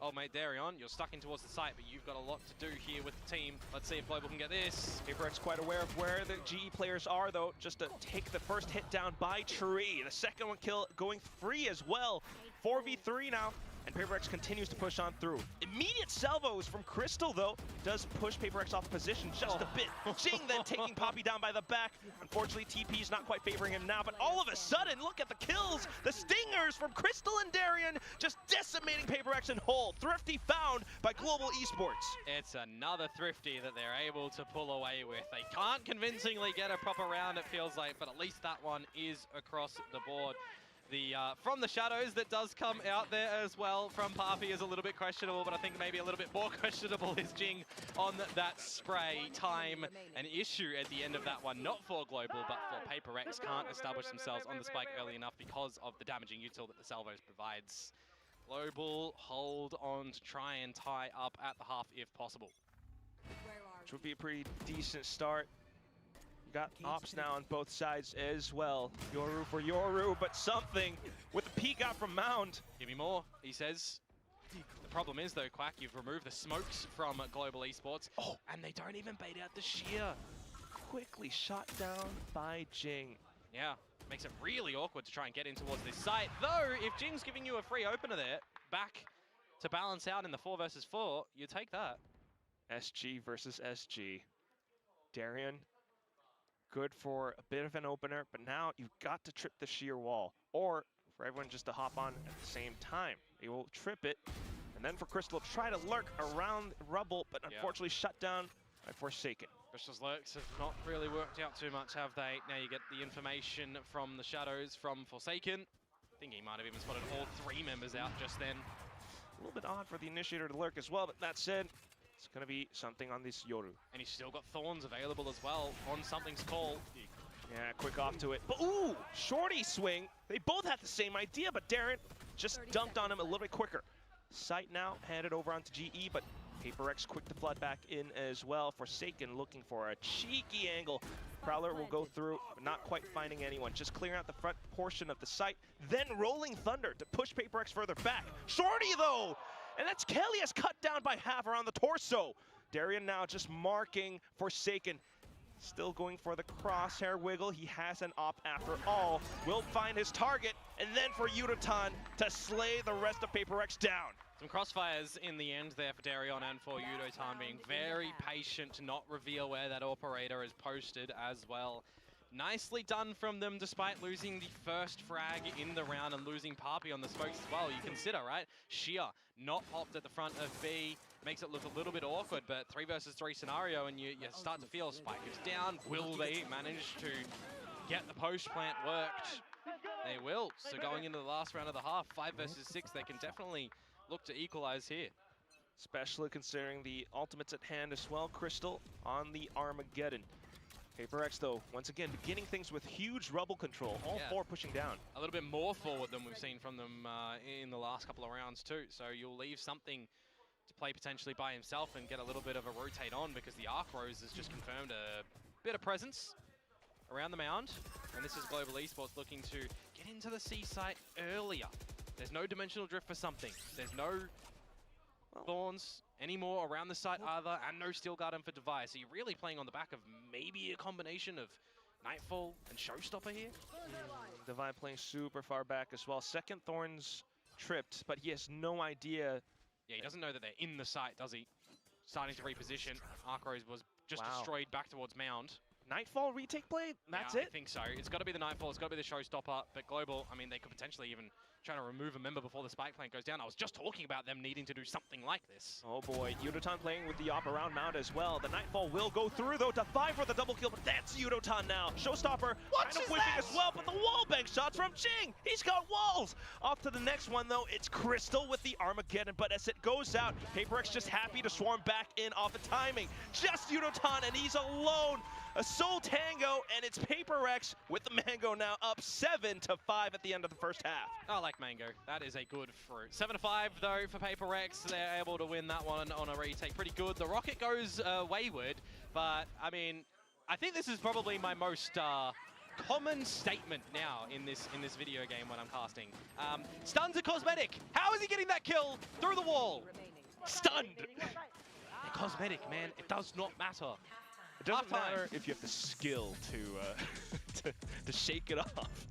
oh, mate, Darion, you're stuck in towards the site, but you've got a lot to do here with the team. Let's see if Global can get this. PRX quite aware of where the GE players are, though, just to take the first hit down by Tree. The second one kill going free as well. 4v3 now, and PRX continues to push on through. Immediate salvos from Crystal, though, does push PRX off position just a bit. Jing then taking Poppy down by the back. Unfortunately, TP is not quite favoring him now, but all of a sudden, look at the kills. The stingers from Crystal and Darion just decimating PRX in whole. Thrifty found by Global Esports. It's another Thrifty that they're able to pull away with. They can't convincingly get a proper round, it feels like, but at least that one is across the board. The from the shadows that does come out there as well from Papi is a little bit questionable, but I think maybe a little bit more questionable is Jing on that spray time. An issue at the end of that one, not for Global, but for PRX. Can't establish themselves on the spike early enough because of the damaging util that the salvos provides. Global hold on to try and tie up at the half if possible. Which would be a pretty decent start. You got ops now on both sides as well. Yoru for Yoru, but something with the peek out from Mound. Give me more, he says. The problem is, though, Quack, you've removed the smokes from Global Esports, and they don't even bait out the shear. Quickly shot down by Jing. Yeah, makes it really awkward to try and get in towards this site. Though, if Jing's giving you a free opener there, back to balance out in the 4 versus 4, you take that. SG versus SG. Darion, good for a bit of an opener, but now you've got to trip the sheer wall, or for everyone just to hop on at the same time. They will trip it, and then for Crystal to try to lurk around rubble, but unfortunately shut down by Forsaken. Crystal's lurks have not really worked out too much, have they? Now you get the information from the shadows from Forsaken. I think he might have even spotted all 3 members out just then. A little bit odd for the initiator to lurk as well, but that said, it's going to be something on this Yoru. And he's still got Thorns available as well on something's call. Yeah, quick off to it. But ooh, shorty swing. They both had the same idea, but Darren just dumped on him a little bit quicker. Sight now handed over onto GE, but PRX quick to flood back in as well. Forsaken looking for a cheeky angle. Prowler will go through, but not quite finding anyone. Just clearing out the front portion of the site. Then Rolling Thunder to push PRX further back. Shorty though! And that's Kelly has cut down by half around the torso. Darion now just marking Forsaken. Still going for the crosshair wiggle. He has an op after all. Will find his target. And then for Yudotan to slay the rest of PRX down. Some crossfires in the end there for Darion and for Yudotan, being very patient to not reveal where that operator is posted as well. Nicely done from them, despite losing the first frag in the round and losing Papi on the smokes as well. You consider, right? Sheer not popped at the front of B. Makes it look a little bit awkward, but 3 versus 3 scenario, and you start to feel Spike is down. Will they manage to get the post plant worked? They will. So going into the last round of the half, 5 versus 6, they can definitely look to equalize here. Especially considering the ultimates at hand as well. Crystal on the Armageddon. PRX, though, once again, beginning things with huge rubble control. All 4 pushing down. A little bit more forward than we've seen from them in the last couple of rounds, too. So you'll leave something to play potentially by himself and get a little bit of a rotate on, because the Arc Rose has just confirmed a bit of presence around the mound. And this is Global Esports looking to get into the C site earlier. There's no dimensional drift for something. There's no Thorns anymore around the site either, and no Steel Garden for Device. So you're really playing on the back of maybe a combination of Nightfall and Showstopper here. Divine playing super far back as well. Second Thorns tripped, but he has no idea. Yeah, he doesn't know that they're in the site, does he? Starting to reposition. Arc Rose was just destroyed back towards Mound. Nightfall retake play? That's it? I think so. It's got to be the Nightfall. It's got to be the Showstopper. But Global, I mean, they could potentially even try to remove a member before the spike plant goes down. I was just talking about them needing to do something like this. Oh boy, Yudotan playing with the op around Mound as well. The Nightfall will go through though to 5 for the double kill, but that's Yudotan now. Showstopper kind of whipping as well, but the wall bank shots from Jing. He's got walls. Off to the next one though, it's Crystal with the Armageddon, but as it goes out, PRX just happy to swarm back in off the timing. Just Yudotan, and he's alone. A Soul Tango, and it's PRX with the Mango now up 7-5 at the end of the first half. I like Mango. That is a good fruit. 7-5 though for PRX. They're able to win that one on a retake. Pretty good. The rocket goes wayward, but I mean, I think this is probably my most common statement now in this video game when I'm casting. Stuns are cosmetic. How is he getting that kill through the wall? Stunned. They're cosmetic, man. It does not matter. It doesn't matter if you have the skill to to shake it off.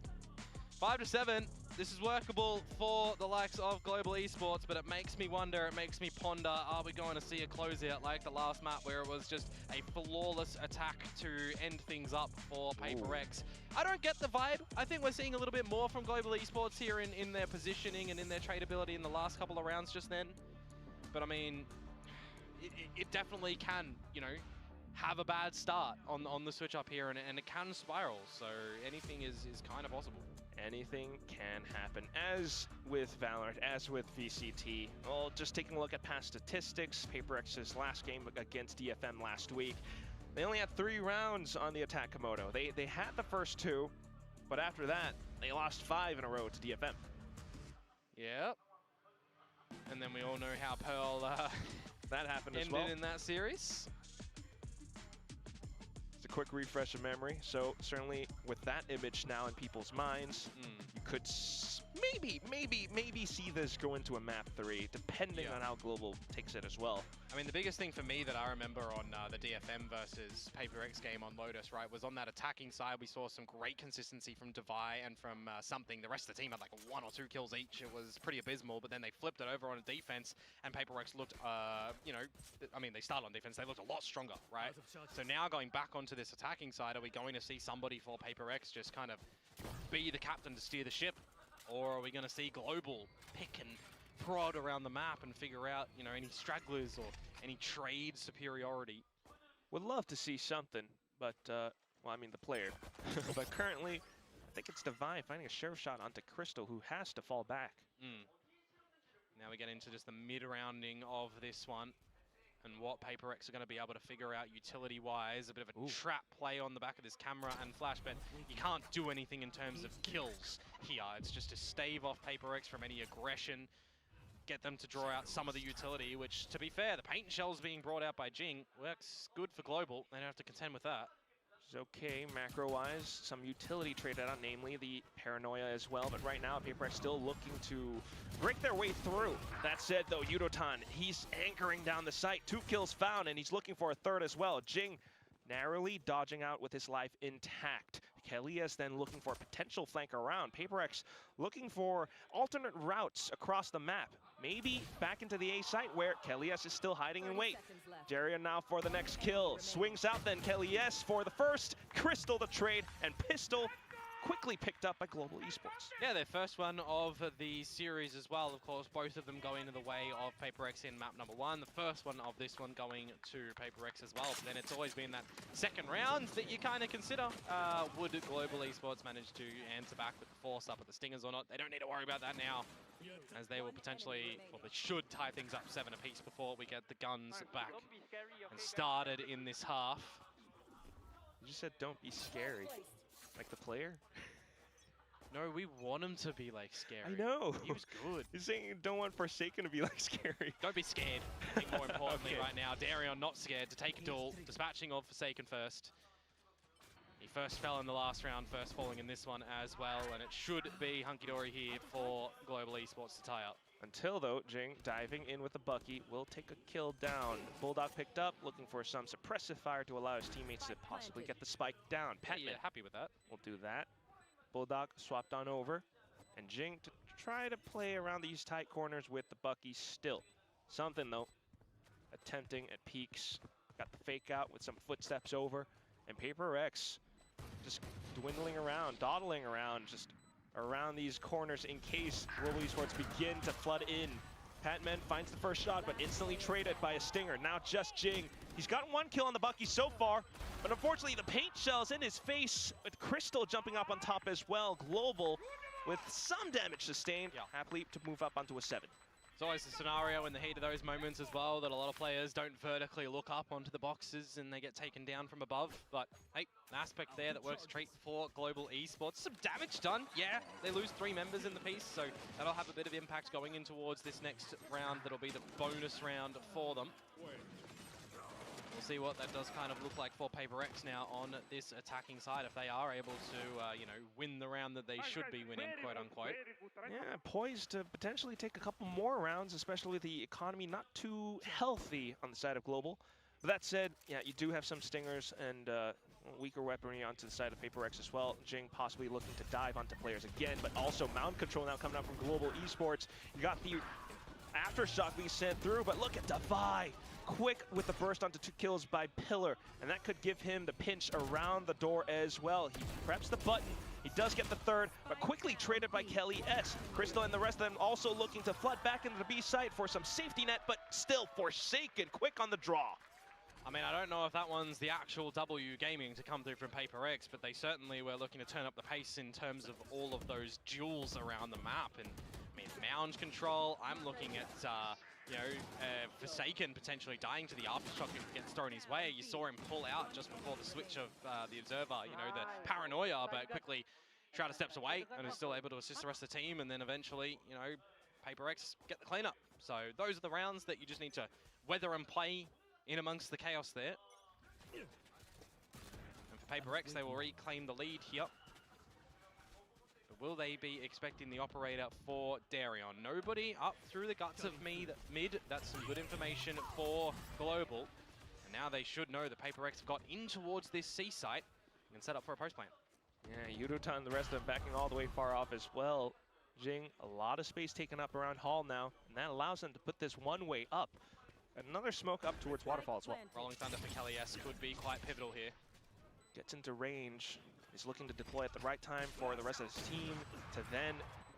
5-7. This is workable for the likes of Global Esports, but it makes me wonder, it makes me ponder, are we going to see a closeout like the last map where it was just a flawless attack to end things up for PRX? I don't get the vibe. I think we're seeing a little bit more from Global Esports here in their positioning and in their tradability in the last couple of rounds just then. But I mean, it definitely can, you know, have a bad start on the switch up here, and it can spiral, so anything is kind of possible. Anything can happen. As with Valorant, as with VCT, well, just taking a look at past statistics, PRX's last game against DFM last week, they only had 3 rounds on the attack Komodo. They had the first 2, but after that, they lost 5 in a row to DFM. Yep. And then we all know how Pearl that happened as ended well in that series. A quick refresh of memory. So certainly with that image now in people's minds, you could maybe see this go into a map 3, depending on how Global takes it as well. I mean, the biggest thing for me that I remember on the DFM versus PRX game on Lotus, right, was on that attacking side, we saw some great consistency from Devi and from Something. The rest of the team had like 1 or 2 kills each. It was pretty abysmal, but then they flipped it over on defense, and PRX looked, you know, I mean, they started on defense, they looked a lot stronger, right? So now going back onto this attacking side, are we going to see somebody for PRX just kind of be the captain to steer the ship? Or are we going to see Global pick and prod around the map and figure out, you know, any stragglers or any trade superiority? Would love to see something, but, well, I mean the player. But currently, I think it's Devi finding a sheriff shot onto Crystal, who has to fall back. Now we get into just the mid-rounding of this one, and what PRX are going to be able to figure out utility-wise. A bit of a trap play on the back of this camera and flash, but you can't do anything in terms of kills here. It's just to stave off PRX from any aggression, get them to draw out some of the utility, which, to be fair, the paint shells being brought out by GEN.G works good for Global. They don't have to contend with that. It's okay, macro-wise, some utility traded out, namely the Paranoia as well, but right now PRX still looking to break their way through. That said, though, Yudotan, he's anchoring down the site. 2 kills found, and he's looking for a 3rd as well. GEN.G narrowly dodging out with his life intact. Kelias then looking for a potential flank around. PRX looking for alternate routes across the map. Maybe back into the A site where Kelias is still hiding in wait. Darian now for the next kill. Swings out then Kelias for the first. Crystal the trade, and Pistol quickly picked up by Global Esports. Yeah, their first one of the series as well. Of course, both of them going the way of PRX in map number 1. The first one of this one going to PRX as well. But then it's always been that second round that you kind of consider. Would Global Esports manage to answer back with the force up at the Stingers or not? They don't need to worry about that now, as they will potentially, well, they should tie things up 7 apiece before we get the guns back and started in this half. You just said don't be scary. Like the player? No, we want him to be like scary. I know. He was good. You're saying you don't want Forsaken to be like scary. Don't be scared. I think more importantly right now, Darion not scared to take a duel, dispatching of Forsaken first. He first fell in the last round, first falling in this one as well, and it should be hunky-dory here for Global Esports to tie up. Until, though, GEN.G diving in with the Bucky will take a kill down. Bulldog picked up, looking for some suppressive fire to allow his teammates to possibly get the spike down. Patman, yeah, happy with that. We'll do that. Bulldog swapped on over, and GEN.G to try to play around these tight corners with the Bucky still. Something, though, attempting at peaks. Got the fake out with some footsteps over, and PRX just dwindling around, dawdling around, just around these corners in case Global Esports begin to flood in. Patman finds the first shot, but instantly traded by a Stinger. Now just GEN.G. He's gotten 1 kill on the Bucky so far, but unfortunately the paint shell's in his face, with Crystal jumping up on top as well. Global with some damage sustained, happily to move up onto a 7. It's always a scenario in the heat of those moments as well that a lot of players don't vertically look up onto the boxes and they get taken down from above. But hey, an aspect there that works a treat for Global Esports. Some damage done. Yeah, they lose 3 members in the piece, so that'll have a bit of impact going in towards this next round. That'll be the bonus round for them. we'll see what that does kind of look like for PaperX now on this attacking side, if they are able to, you know, win the round that they should be winning, quote unquote. Yeah, poised to potentially take a couple more rounds, especially with the economy not too healthy on the side of Global. But that said, yeah, you do have some stingers and weaker weaponry onto the side of PaperX as well. GEN.G possibly looking to dive onto players again, but also mound control now coming out from Global Esports. You got the aftershock being sent through, but look at Defy. Quick with the burst onto 2 kills by Pillar, and that could give him the pinch around the door as well. He preps the button. He does get the third, but quickly traded by Kelly S. Crystal and the rest of them also looking to flood back into the B site for some safety net, but still Forsaken quick on the draw. I mean, I don't know if that one's the actual W gaming to come through from PaperX, but they certainly were looking to turn up the pace in terms of all of those duels around the map. And I mean, mound control, I'm looking at, you know, Forsaken potentially dying to the aftershock if it gets thrown his way. You saw him pull out just before the switch of the Observer, you know, the paranoia, but quickly Shrouder steps away and is still able to assist the rest of the team, and then eventually, you know, PaperX get the cleanup. So those are the rounds that you just need to weather and play in amongst the chaos there. And for PaperX, they will reclaim the lead here. But will they be expecting the operator for Darion? Nobody up through the guts of mid. That's some good information for Global. And now they should know that PaperX have got in towards this C site and set up for a post plant. Yeah, Yudotan and the rest of them backing all the way far off as well. GEN.G, a lot of space taken up around Hall now, and that allows them to put this one way up. Another smoke up towards Waterfall as well. Rolling Thunder for Kelly S could be quite pivotal here. Gets into range. He's looking to deploy at the right time for the rest of his team to then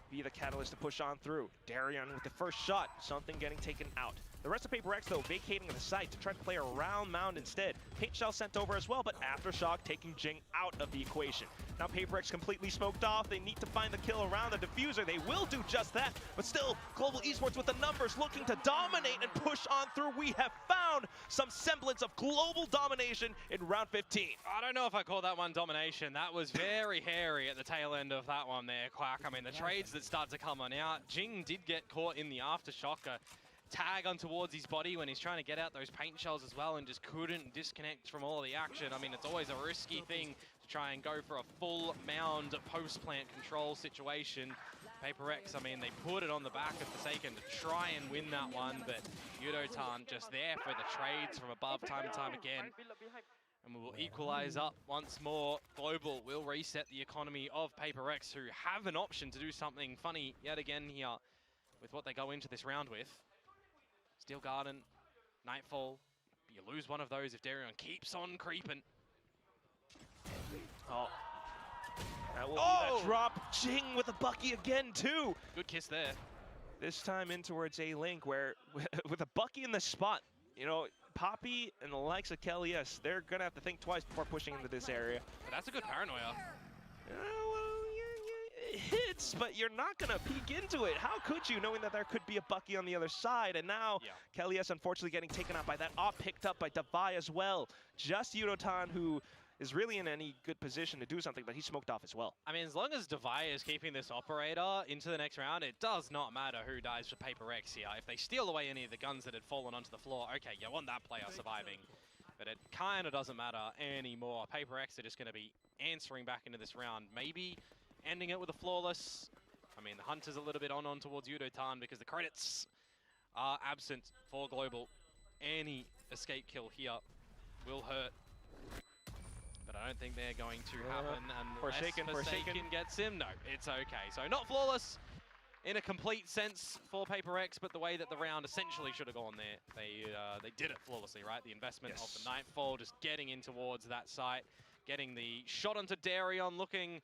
be the catalyst to push on through. Darion with the first shot, something getting taken out. The rest of PaperX, though, vacating the site to try to play around Mound instead. Paint Shell sent over as well, but Aftershock taking GEN.G out of the equation. Now PaperX completely smoked off. They need to find the kill around the diffuser. They will do just that, but still, Global Esports with the numbers looking to dominate and push on through. We have found some semblance of global domination in round 15. I don't know if I call that one domination. That was very hairy at the tail end of that one there, Quack. I mean, the trades that start to come on out. GEN.G did get caught in the Aftershock. Tag on towards his body when he's trying to get out those paint shells as well and just couldn't disconnect from all of the action. I mean, it's always a risky thing to try and go for a full mound post-plant control situation. PaperX, I mean, they put it on the back of Forsaken to try and win that one, but Yudotan just there for the trades from above time and time again. And we will equalize up once more. Global will reset the economy of PaperX, who have an option to do something funny yet again here with what they go into this round with. Steel Garden, Nightfall. You lose one of those if Darion keeps on creeping. Oh. That will be that drop. GEN.G with a Bucky again, too. Good kiss there. This time in towards A-Link, where with a Bucky in the spot, you know, Poppy and the likes of Kelly S, they're going to have to think twice before pushing into this area. But that's a good paranoia. It hits, but you're not going to peek into it. How could you, knowing that there could be a Bucky on the other side? And now Kelly S unfortunately getting taken out by that op, picked up by Defy as well. Just Yudotan, who is really in any good position to do something, but he's smoked off as well. I mean, as long as Defy is keeping this operator into the next round, it does not matter who dies for PaperX here. If they steal away any of the guns that had fallen onto the floor, okay, you want that player surviving. But it kind of doesn't matter anymore. PaperX are just going to be answering back into this round. Maybe ending it with a flawless. I mean, the Hunter's a little bit on towards Yudotan because the credits are absent for Global. Any escape kill here will hurt. But I don't think they're going to happen unless Forsaken gets him. No, it's okay. So not flawless in a complete sense for PaperX, but the way that the round essentially should have gone there, they did it flawlessly, right? The investment of the Nightfall, just getting in towards that site, getting the shot onto Darion, looking,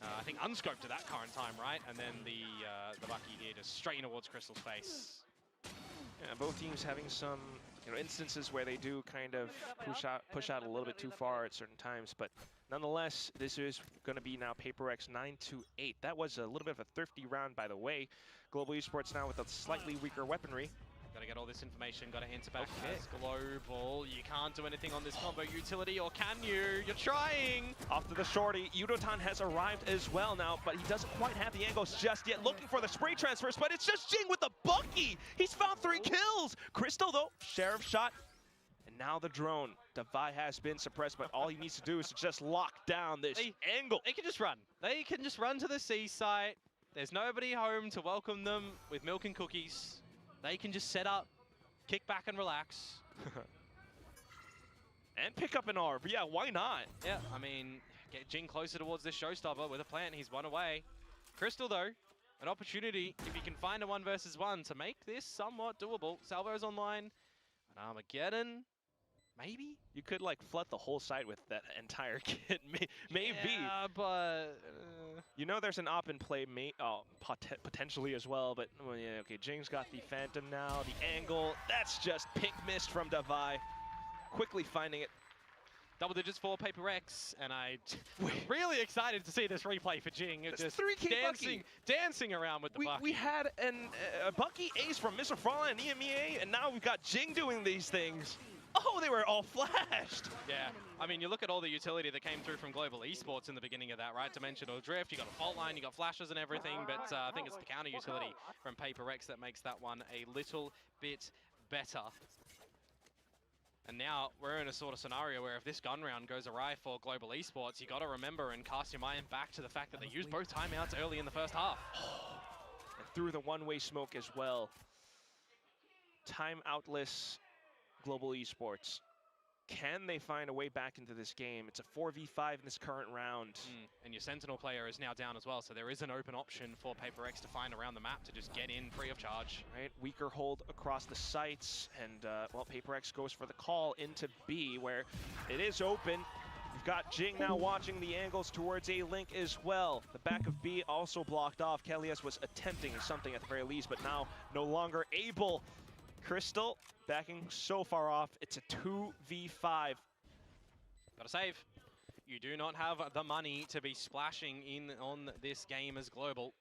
I think, unscoped at that current time, right? And then the Bucky here just straight towards Crystal's face. Yeah, both teams having some, you know, instances where they do kind of push out a little bit too far at certain times, but nonetheless, this is going to be now PaperX 9-8. That was a little bit of a thrifty round, by the way. Global Esports now with a slightly weaker weaponry. Got to get all this information, got to answer back as Global. You can't do anything on this combo utility, or can you? You're trying! Off to the shorty. Yudotan has arrived as well now, but he doesn't quite have the angles just yet. Looking for the spray transfers, but it's just GEN.G with the Bucky! He's found 3 kills! Crystal, though, Sheriff shot. And And now the drone. Devi has been suppressed, but all he needs to do is to just lock down this angle. They can just run. They can just run to the C site. There's nobody home to welcome them with milk and cookies. They can just set up, kick back and relax. And pick up an R. But yeah, why not? Yeah, I mean, get Jing closer towards this showstopper with a plant. He's one away. Crystal, though, an opportunity, if he can find a 1 versus 1, to make this somewhat doable. Salvo's online. An Armageddon, maybe? You could, like, flood the whole site with that entire kit. Maybe. Yeah, but... You know there's an op in play potentially as well, but well, yeah, okay, Jing's got the Phantom now, the angle. That's just pink mist from Devi. Quickly finding it. Double digits for PRX, and I'm really excited to see this replay for Jing. It's just 3K dancing around with the Bucky. We had a Bucky ace from Mr. Frala and EMEA, and now we've got Jing doing these things. Oh, they were all flashed. Yeah, I mean, you look at all the utility that came through from Global Esports in the beginning of that, right? Dimensional Drift, you got a fault line, you got flashes and everything, but I think it's the counter utility from PRX that makes that one a little bit better. And now we're in a sort of scenario where if this gun round goes awry for Global Esports, you got to remember and cast your mind back to the fact that they used both timeouts early in the first half. And through the one-way smoke as well. Timeoutless Global Esports. Can they find a way back into this game? It's a 4v5 in this current round. And your Sentinel player is now down as well, so there is an open option for PRX to find around the map to just get in free of charge. Right, weaker hold across the sites, and well, PRX goes for the call into B, where it is open. We've got Jing now watching the angles towards A-Link as well. The back of B also blocked off. Kelias was attempting something at the very least, but now no longer able. Crystal backing so far off. It's a 2v5. Gotta save. You do not have the money to be splashing in on this game as Global.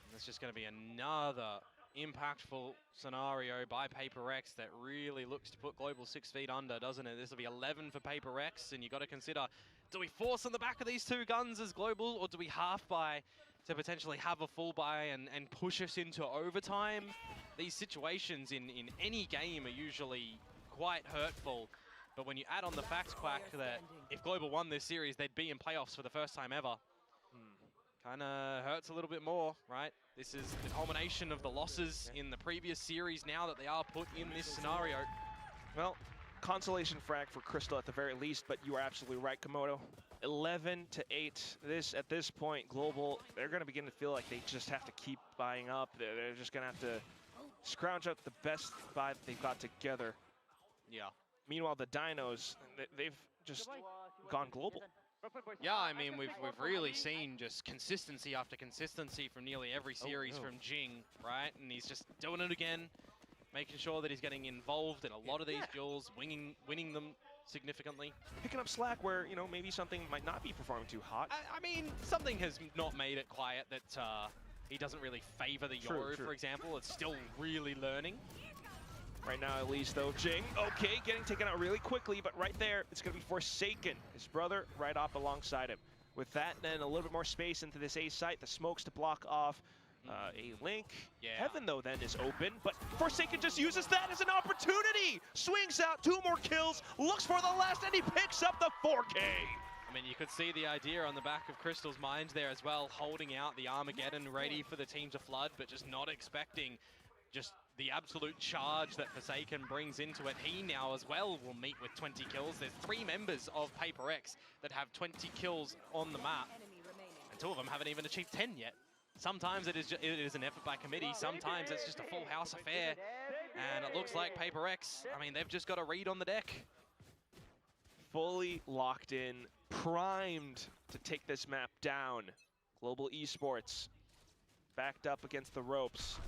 And it's just going to be another impactful scenario by PRX that really looks to put Global 6 feet under, doesn't it? This will be 11 for PRX, and you got to consider, do we force on the back of these two guns as Global, or do we half buy to potentially have a full buy and push us into overtime? These situations in any game are usually quite hurtful, but when you add on the fact, Quack, that if Global won this series, they'd be in playoffs for the first time ever. Kind of hurts a little bit more, right? This is the culmination of the losses in the previous series now that they are put in this scenario. Well, consolation frag for Crystal at the very least, but you are absolutely right, Komodo. 11-8. At this point, Global, they're going to begin to feel like they just have to keep buying up. They're just going to have to scrounge up the best buy that they've got together. Yeah. Meanwhile, the Dinos, they've just gone global. Yeah, I mean, we've really seen just consistency after consistency from nearly every series from Jing, right? And he's just doing it again, making sure that he's getting involved in a lot of these duels, winning them significantly. Picking up slack where, you know, maybe something might not be performing too hot. I mean, something has not made it quiet that he doesn't really favor the Yoru, for example. It's still really learning. Right now, at least, though, Jing, okay, getting taken out really quickly, but right there, it's going to be Forsaken, his brother, right off alongside him. With that, then, a little bit more space into this A site, the smokes to block off A-Link. Yeah. Heaven, though, then, is open, but Forsaken just uses that as an opportunity! Swings out, 2 more kills, looks for the last, and he picks up the 4K! I mean, you could see the idea on the back of Crystal's mind there as well, holding out the Armageddon, ready for the team to flood, but just not expecting just the absolute charge that Forsaken brings into it. He now as well will meet with 20 kills. There's 3 members of PRX that have 20 kills on the map, and 2 of them haven't even achieved 10 yet. Sometimes it is an effort by committee, sometimes it's just a full house affair, and it looks like PRX, I mean, they've just got a read on the deck. Fully locked in, primed to take this map down. Global Esports backed up against the ropes.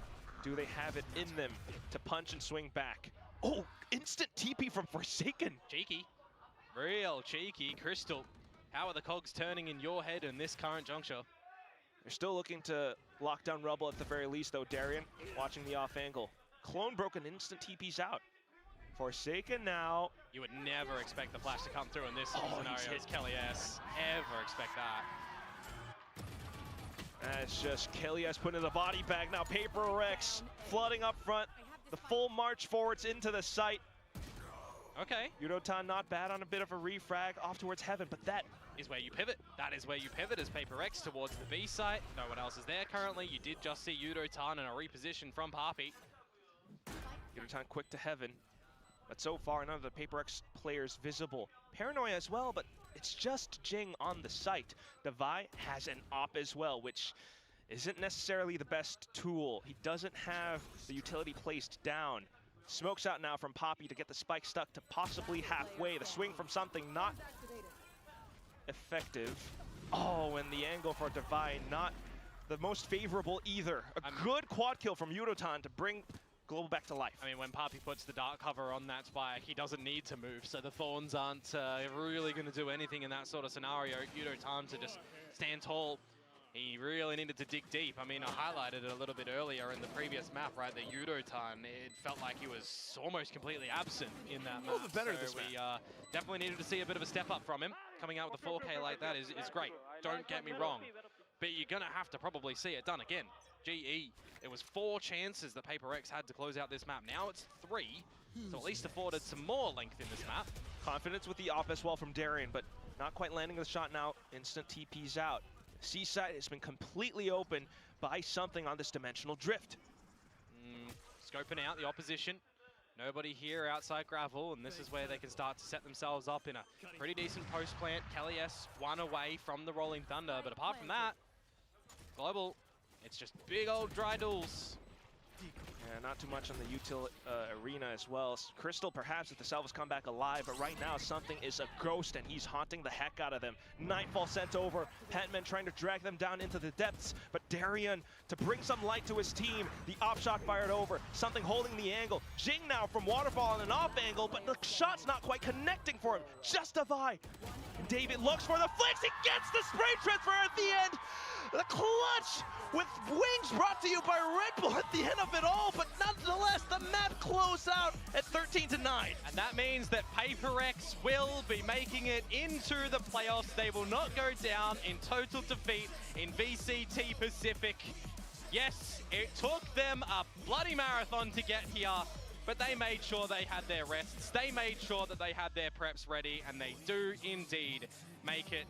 Do they have it in them to punch and swing back? Oh, instant TP from Forsaken. Cheeky, real cheeky. Crystal, how are the cogs turning in your head in this current juncture? They're still looking to lock down Rubble at the very least, though. Darian watching the off angle. Clone broken, instant TP's out. Forsaken now. You would never expect the flash to come through in this scenario as Kelias. Ever expect that. That's just Kelias putting in the body bag. Now PRX flooding up front. The full march forwards into the site. Okay. Yudotan not bad on a bit of a refrag off towards Heaven, but that is where you pivot. That is where you pivot as Paper X towards the B site. No one else is there currently. You did just see Yudotan in a reposition from Papi. Yudotan quick to Heaven, but so far none of the Paper X players visible. Paranoia as well, but it's just Jing on the site. Devi has an op as well, which isn't necessarily the best tool. He doesn't have the utility placed down. Smokes out now from Papi to get the spike stuck to possibly halfway. The swing from something not effective. Oh, and the angle for Devi not the most favorable either. A good quad kill from Yudotan to bring Global back to life. I mean, when Papi puts the dark cover on that spike, he doesn't need to move, so the Thorns aren't really going to do anything in that sort of scenario. Yudotan to just stand tall. He really needed to dig deep. I mean, I highlighted it a little bit earlier in the previous map, right? The Yudotan, it felt like he was almost completely absent in that map. A little bit better so this we definitely needed to see a bit of a step up from him. Coming out with a 4K like that is great. Don't get me wrong. But you're going to have to probably see it done again. GE, it was 4 chances that Paper X had to close out this map. Now it's 3, so at least afforded some more length in this map. Confidence with the op as well from Darian, but not quite landing the shot now. Instant TP's out. C-side has been completely open by something on this dimensional drift. Scoping out the opposition. Nobody here outside Gravel, and this is where they can start to set themselves up in a pretty decent post plant. Kelly S 1 away from the Rolling Thunder, but apart from that, Global, it's just big old dry duels. Yeah, not too much on the util arena as well. Crystal perhaps if the Salvos come back alive, but right now something is a ghost and he's haunting the heck out of them. Nightfall sent over, Petman trying to drag them down into the depths, but Darian to bring some light to his team. The op shot fired over, something holding the angle. Jing now from Waterfall on an off angle, but the shot's not quite connecting for him. Just a Vi. David looks for the flicks, he gets the spray transfer at the end. The clutch with wings brought to you by Red Bull at the end of it all, but nonetheless, the map closed out at 13-9. And that means that Paper X will be making it into the playoffs. They will not go down in total defeat in VCT Pacific. Yes, it took them a bloody marathon to get here, but they made sure they had their rests. They made sure that they had their preps ready, and they do indeed make it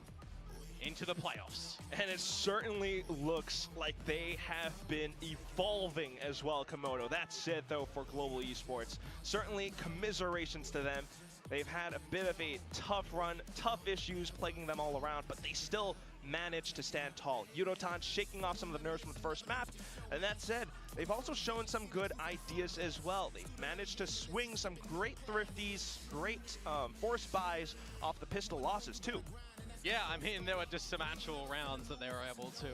into the playoffs. And it certainly looks like they have been evolving as well, Komodo. That said, though, for Global Esports, certainly commiserations to them. They've had a bit of a tough run, tough issues plaguing them all around, but they still managed to stand tall. Yudotan shaking off some of the nerves from the first map, and that said, they've also shown some good ideas as well. They've managed to swing some great thrifties, great force buys off the pistol losses too. Yeah, I mean, there were just some actual rounds that they were able to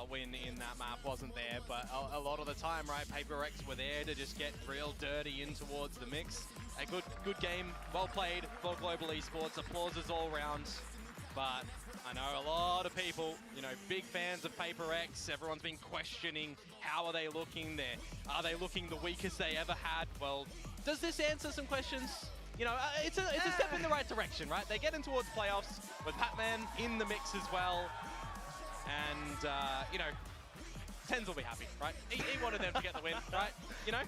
win in that map, wasn't there? But a lot of the time, right, Paper X were there to just get real dirty in towards the mix. A good game, well played for Global Esports, applauses all round. But I know a lot of people, you know, big fans of Paper X. Everyone's been questioning how are they looking there? Are they looking the weakest they ever had? Well, does this answer some questions? You know, it's a step in the right direction, right? They're getting towards playoffs with Patman in the mix as well. And, you know, Tens will be happy, right? He wanted them to get the win, right? You know?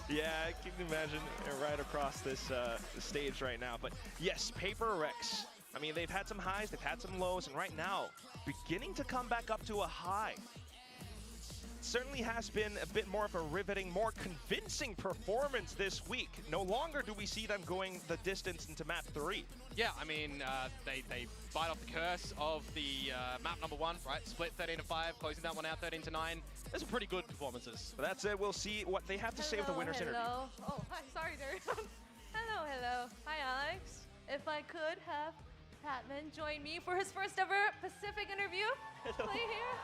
Yeah, I can imagine right across this stage right now. But yes, Paper X. I mean, they've had some highs, they've had some lows, and right now, beginning to come back up to a high. Certainly has been a bit more of a riveting, more convincing performance this week. No longer do we see them going the distance into map 3. Yeah, I mean, they fight off the curse of the map number 1, right? Split 13-5, closing that one out 13-9. Those are pretty good performances. But that said, we'll see what they have to say with the winner's interview. Oh, hi, sorry, Darian. Hello. Hi, Alex. If I could have Patman join me for his first ever Pacific interview. Play here.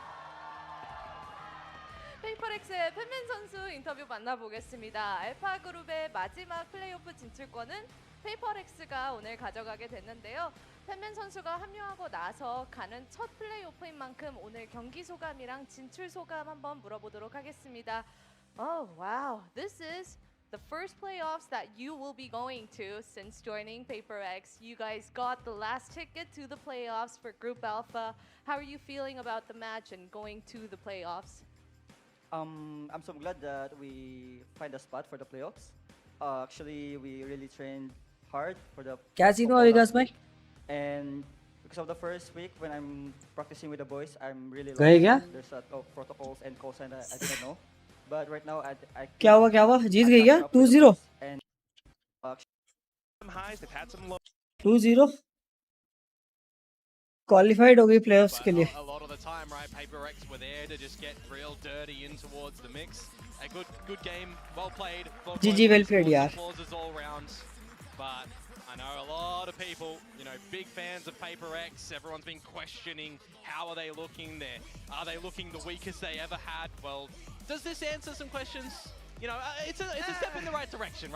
페이퍼렉스의 팬맨 선수 인터뷰 만나보겠습니다. 알파 그룹의 마지막 플레이오프 진출권은 페이퍼렉스가 오늘 가져가게 됐는데요. 팬맨 선수가 합류하고 나서 가는 첫 플레이오프인 만큼 오늘 경기 소감이랑 진출 소감 한번 물어보도록 하겠습니다. Oh, wow. This is the first playoffs that you will be going to since joining Paper X. You guys got the last ticket to the playoffs for Group Alpha. How are you feeling about the match and going to the playoffs? I'm so glad that we find a spot for the playoffs. Actually, we really trained hard for the. क्या scene हुआ विकास भाई? And because of the first week when I'm practicing with the boys, I'm really गए क्या? There's a lot of protocols and calls and I didn't know. But right now I क्या हुआ? जीत गई क्या? 2-0. And 2-0. Qualified हो गई playoffs के लिए. A lot of the time, right, PRX were there to just get real dirty in towards the mix. A good game, well played. GG, well played, yaar. Applauses all round. But I know a lot of people, you know, big fans of PRX. Everyone's been questioning how are they looking there? Are they looking the weakest they ever had? Well, does this answer some questions? You know, it's a step in the right direction, right?